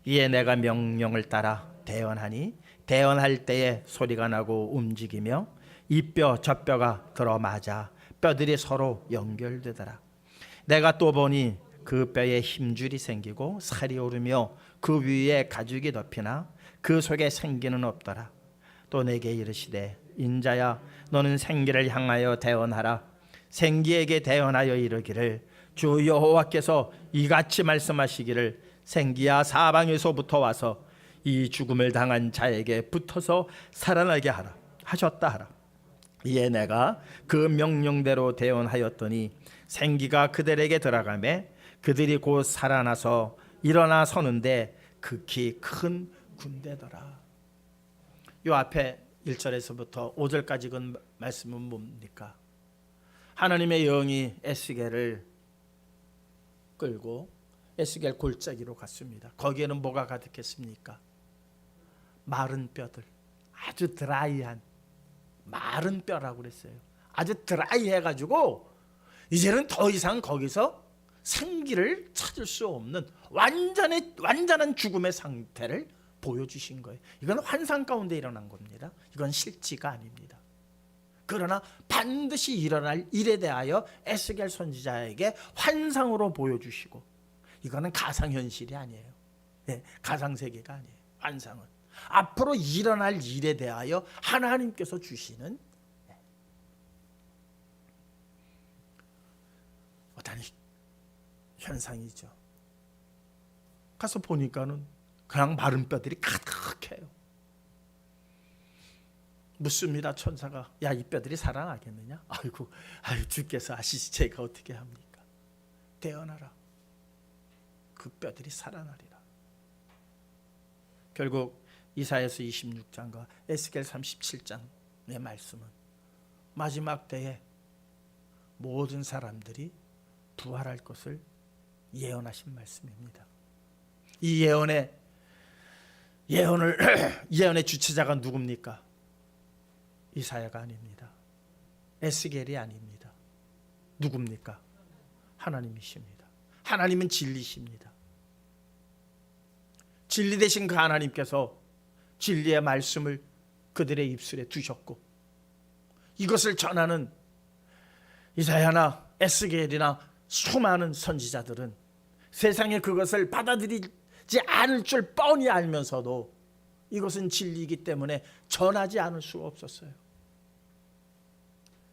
이에 내가 명령을 따라 대언하니 대언할 때에 소리가 나고 움직이며 이 뼈 저 뼈가 들어맞아 뼈들이 서로 연결되더라. 내가 또 보니 그 뼈에 힘줄이 생기고 살이 오르며 그 위에 가죽이 덮이나 그 속에 생기는 없더라. 또 내게 이르시되 인자야 너는 생기를 향하여 대언하라. 생기에게 대언하여 이르기를 주 여호와께서 이같이 말씀하시기를 생기야 사방에서부터 와서 이 죽음을 당한 자에게 붙어서 살아나게 하라 하셨다 하라. 이에 내가 그 명령대로 대언하였더니 생기가 그들에게 들어가매 그들이 곧 살아나서 일어나 서는데 극히 큰 군대더라. 요 앞에 1절에서부터 5절까지 그 말씀은 뭡니까? 하나님의 영이 에스겔을 끌고 에스겔 골짜기로 갔습니다. 거기에는 뭐가 가득했습니까? 마른 뼈들, 아주 드라이한 마른 뼈라고 그랬어요. 아주 드라이해가지고 이제는 더 이상 거기서 생기를 찾을 수 없는 완전한 죽음의 상태를 보여주신 거예요. 이건 환상 가운데 일어난 겁니다. 이건 실지가 아닙니다. 그러나 반드시 일어날 일에 대하여 에스겔 선지자에게 환상으로 보여주시고, 이거는 가상현실이 아니에요. 네, 가상세계가 아니에요. 환상은 앞으로 일어날 일에 대하여 하나님께서 주시는 어떤 현상이죠. 가서 보니까는 그냥 마른 뼈들이 가득해요. 묻습니다. 천사가, 야, 이 뼈들이 살아나겠느냐? 아이고, 주께서 아시지 제가 어떻게 합니까? 대언하라. 그 뼈들이 살아나리라. 결국 이사야서 26장과 에스겔 37장의 말씀은 마지막 때에 모든 사람들이 부활할 것을 예언하신 말씀입니다. 이 예언의 주체자가 누굽니까? 이사야가 아닙니다. 에스겔이 아닙니다. 누굽니까? 하나님이십니다. 하나님은 진리십니다. 진리 되신 그 하나님께서 진리의 말씀을 그들의 입술에 두셨고, 이것을 전하는 이사야나 에스겔이나 수많은 선지자들은 세상에 그것을 받아들이지 않을 줄 뻔히 알면서도 이것은 진리이기 때문에 전하지 않을 수가 없었어요.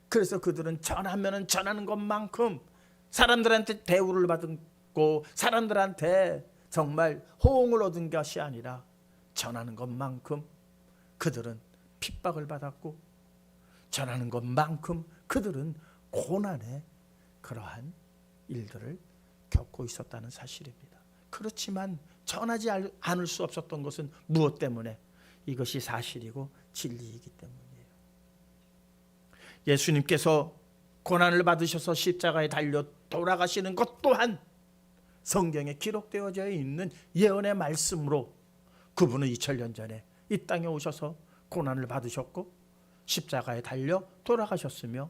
그래서 그들은 전하면 전하는 것만큼 사람들한테 대우를 받고 사람들한테 정말 호응을 얻은 것이 아니라 전하는 것만큼 그들은 핍박을 받았고, 전하는 것만큼 그들은 고난의 그러한 일들을 겪고 있었다는 사실입니다. 그렇지만 전하지 않을 수 없었던 것은 무엇 때문에? 이것이 사실이고 진리이기 때문이에요. 예수님께서 고난을 받으셔서 십자가에 달려 돌아가시는 것 또한 성경에 기록되어져 있는 예언의 말씀으로 그분은 2000년 전에 이 땅에 오셔서 고난을 받으셨고 십자가에 달려 돌아가셨으며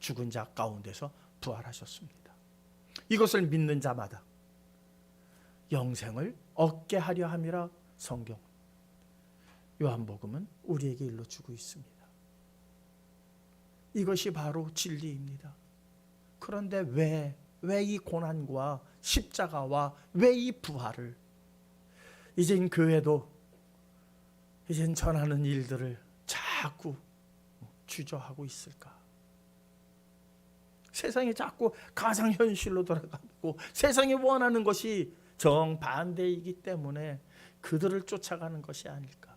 죽은 자 가운데서 부활하셨습니다. 이것을 믿는 자마다 영생을 얻게 하려 함이라 성경 요한복음은 우리에게 일러주고 있습니다. 이것이 바로 진리입니다. 그런데 왜 이 고난과 십자가와 왜 이 부활을 이젠 교회도 이젠 전하는 일들을 자꾸 주저하고 있을까? 세상이 자꾸 가상현실로 돌아가고 세상이 원하는 것이 정반대이기 때문에 그들을 쫓아가는 것이 아닐까?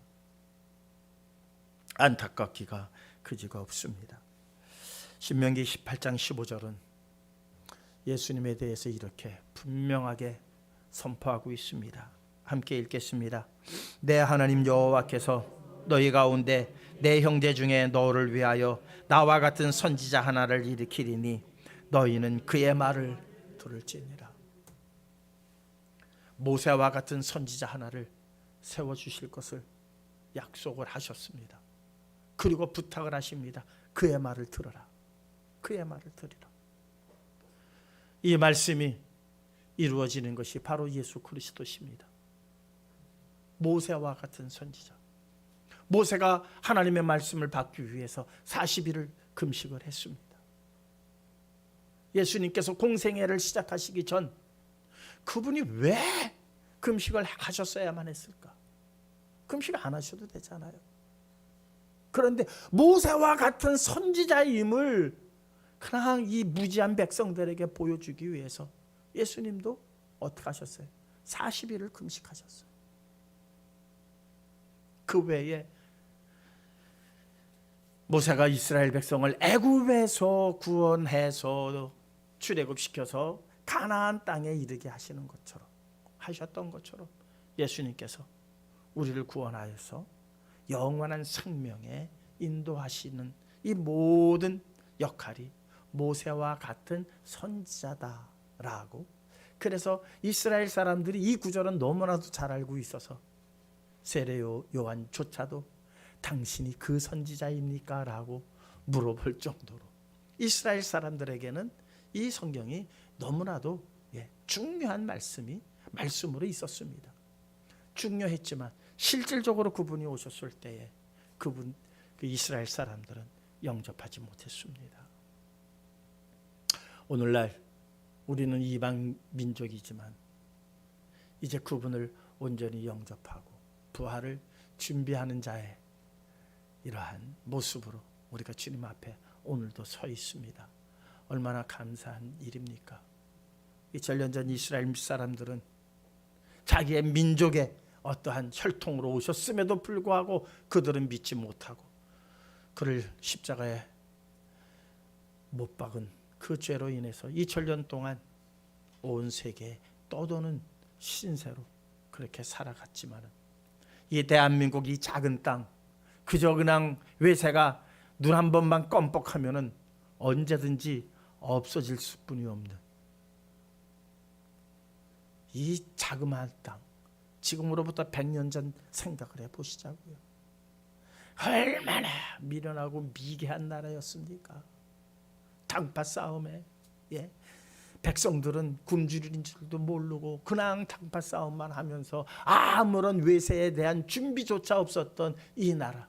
안타깝기가 그지가 없습니다. 신명기 18장 15절은 예수님에 대해서 이렇게 분명하게 선포하고 있습니다. 함께 읽겠습니다. 내 하나님 여호와께서 너희 가운데 내 형제 중에 너를 위하여 나와 같은 선지자 하나를 일으키리니 너희는 그의 말을 들을지니라. 모세와 같은 선지자 하나를 세워주실 것을 약속을 하셨습니다. 그리고 부탁을 하십니다. 그의 말을 들어라. 그의 말을 들으라. 이 말씀이 이루어지는 것이 바로 예수 그리스도십니다. 모세와 같은 선지자. 모세가 하나님의 말씀을 받기 위해서 40일을 금식을 했습니다. 예수님께서 공생애를 시작하시기 전 그분이 왜 금식을 하셨어야만 했을까? 금식 안 하셔도 되잖아요. 그런데 모세와 같은 선지자임을 그냥 이 무지한 백성들에게 보여주기 위해서 예수님도 어떻게 하셨어요? 40일을 금식하셨어요. 그 외에 모세가 이스라엘 백성을 애굽에서 구원해서 출애굽시켜서 가나안 땅에 이르게 하시는 것처럼 하셨던 것처럼 예수님께서 우리를 구원하여서 영원한 생명에 인도하시는 이 모든 역할이 모세와 같은 선지자다라고. 그래서 이스라엘 사람들이 이 구절은 너무나도 잘 알고 있어서 세례 요한조차도 당신이 그 선지자입니까? 라고 물어볼 정도로 이스라엘 사람들에게는 이 성경이 너무나도 중요한 말씀으로 있었습니다. 중요했지만 실질적으로 그분이 오셨을 때에 그 이스라엘 사람들은 영접하지 못했습니다. 오늘날 우리는 이방 민족이지만 이제 그분을 온전히 영접하고 부활을 준비하는 자의 이러한 모습으로 우리가 주님 앞에 오늘도 서 있습니다. 얼마나 감사한 일입니까? 2000년 전 이스라엘 사람들은 자기의 민족의 어떠한 혈통으로 오셨음에도 불구하고 그들은 믿지 못하고 그를 십자가에 못 박은 그 죄로 인해서 2000년 동안 온 세계에 떠도는 신세로 그렇게 살아갔지만은 이 대한민국 이 작은 땅 그저 그냥 외세가 눈 한 번만 껌뻑하면은 언제든지 없어질 수뿐이 없는 이 자그마한 땅, 지금으로부터 100년 전 생각을 해보시자고요. 얼마나 미련하고 미개한 나라였습니까? 당파 싸움에 백성들은 굶주린 줄도 모르고 그냥 당파 싸움만 하면서 아무런 외세에 대한 준비조차 없었던 이 나라.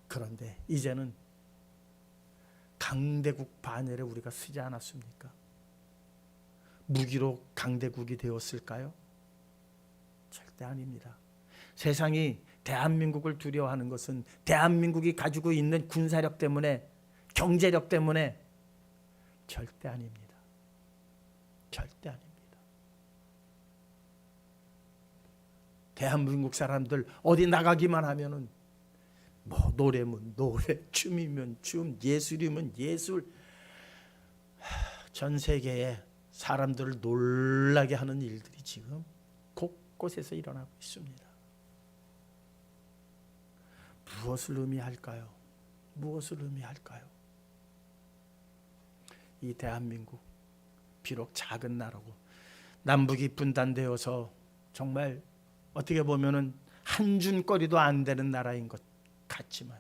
그런데 이제는 강대국 반열에 우리가 서지 않았습니까? 무기로 강대국이 되었을까요? 절대 아닙니다. 세상이 대한민국을 두려워하는 것은 대한민국이 가지고 있는 군사력 때문에, 경제력 때문에 절대 아닙니다. 절대 아닙니다. 대한민국 사람들 어디 나가기만 하면은 뭐 노래면 노래, 춤이면 춤, 예술이면 예술, 전 세계에 사람들을 놀라게 하는 일들이 지금 곳곳에서 일어나고 있습니다. 무엇을 의미할까요? 무엇을 의미할까요? 이 대한민국 비록 작은 나라고 남북이 분단되어서 정말 어떻게 보면은 한 줌거리도 안 되는 나라인 것 같지만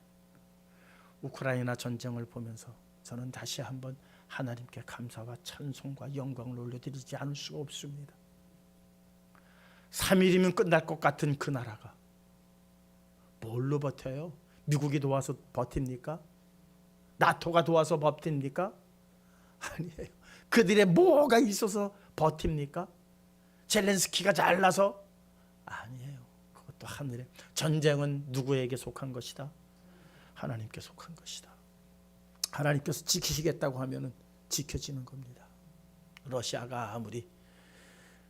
우크라이나 전쟁을 보면서 저는 다시 한번 하나님께 감사와 찬송과 영광을 올려드리지 않을 수가 없습니다. 3일이면 끝날 것 같은 그 나라가 뭘로 버텨요? 미국이 도와서 버팁니까? 나토가 도와서 버팁니까? 아니에요. 그들의 뭐가 있어서 버팁니까? 젤렌스키가 잘나서? 아니에요. 그것도 하늘에. 전쟁은 누구에게 속한 것이다? 하나님께 속한 것이다. 하나님께서 지키시겠다고 하면 지켜지는 겁니다. 러시아가 아무리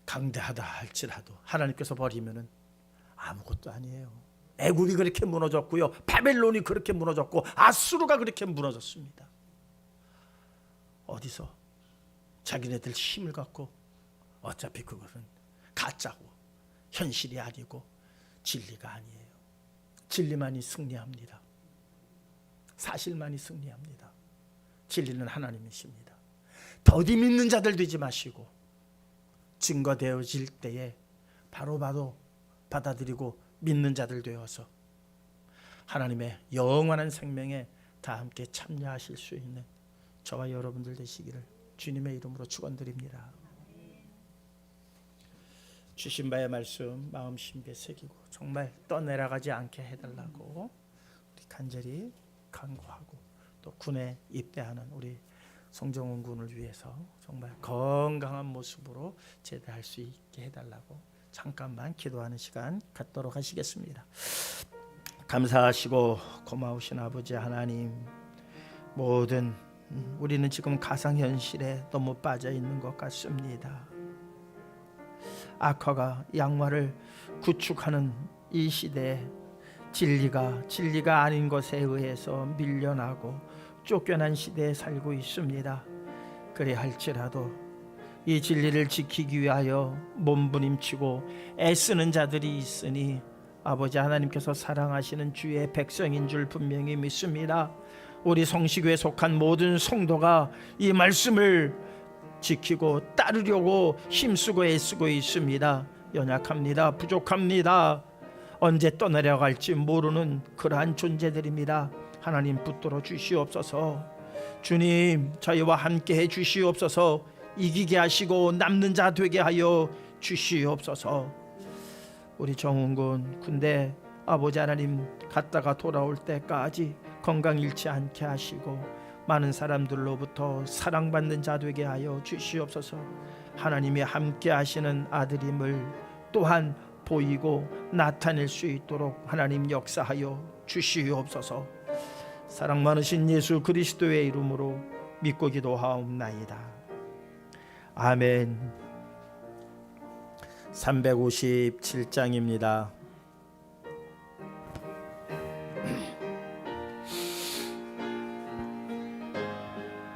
강대하다 할지라도 하나님께서 버리면 아무것도 아니에요. 애굽이 그렇게 무너졌고요, 바벨론이 그렇게 무너졌고, 아수르가 그렇게 무너졌습니다. 어디서 자기네들 힘을 갖고, 어차피 그것은 가짜고 현실이 아니고 진리가 아니에요. 진리만이 승리합니다. 사실만이 승리합니다. 진리는 하나님이십니다. 더디 믿는 자들 되지 마시고 증거되어질 때에 바로 받아들이고 믿는 자들 되어서 하나님의 영원한 생명에 다 함께 참여하실 수 있는 저와 여러분들 되시기를 주님의 이름으로 축원드립니다. 주신 바의 말씀 마음 심기에 새기고 정말 떠내려가지 않게 해달라고 우리 간절히 간구하고, 또 군에 입대하는 우리 송정훈 군을 위해서 정말 건강한 모습으로 제대할 수 있게 해달라고 잠깐만 기도하는 시간 갖도록 하시겠습니다. 감사하시고 고마우신 아버지 하나님, 모든 우리는 지금 가상현실에 너무 빠져 있는 것 같습니다. 악화가 양화를 구축하는 이 시대에 진리가 아닌 것에 의해서 밀려나고 쫓겨난 시대에 살고 있습니다. 그래 할지라도 이 진리를 지키기 위하여 몸부림치고 애쓰는 자들이 있으니 아버지 하나님께서 사랑하시는 주의 백성인 줄 분명히 믿습니다. 우리 성시교에 속한 모든 성도가 이 말씀을 지키고 따르려고 힘쓰고 애쓰고 있습니다. 연약합니다. 부족합니다. 언제 떠내려갈지 모르는 그러한 존재들입니다. 하나님 붙들어 주시옵소서. 주님 저희와 함께 해 주시옵소서. 이기게 하시고 남는 자 되게 하여 주시옵소서. 우리 정훈군 군대 아버지 하나님 갔다가 돌아올 때까지 건강 잃지 않게 하시고 많은 사람들로부터 사랑받는 자 되게 하여 주시옵소서. 하나님이 함께 하시는 아들임을 또한 보이고 나타낼 수 있도록 하나님 역사하여 주시옵소서. 사랑 많으신 예수 그리스도의 이름으로 믿고 기도하옵나이다. 아멘. 357장입니다.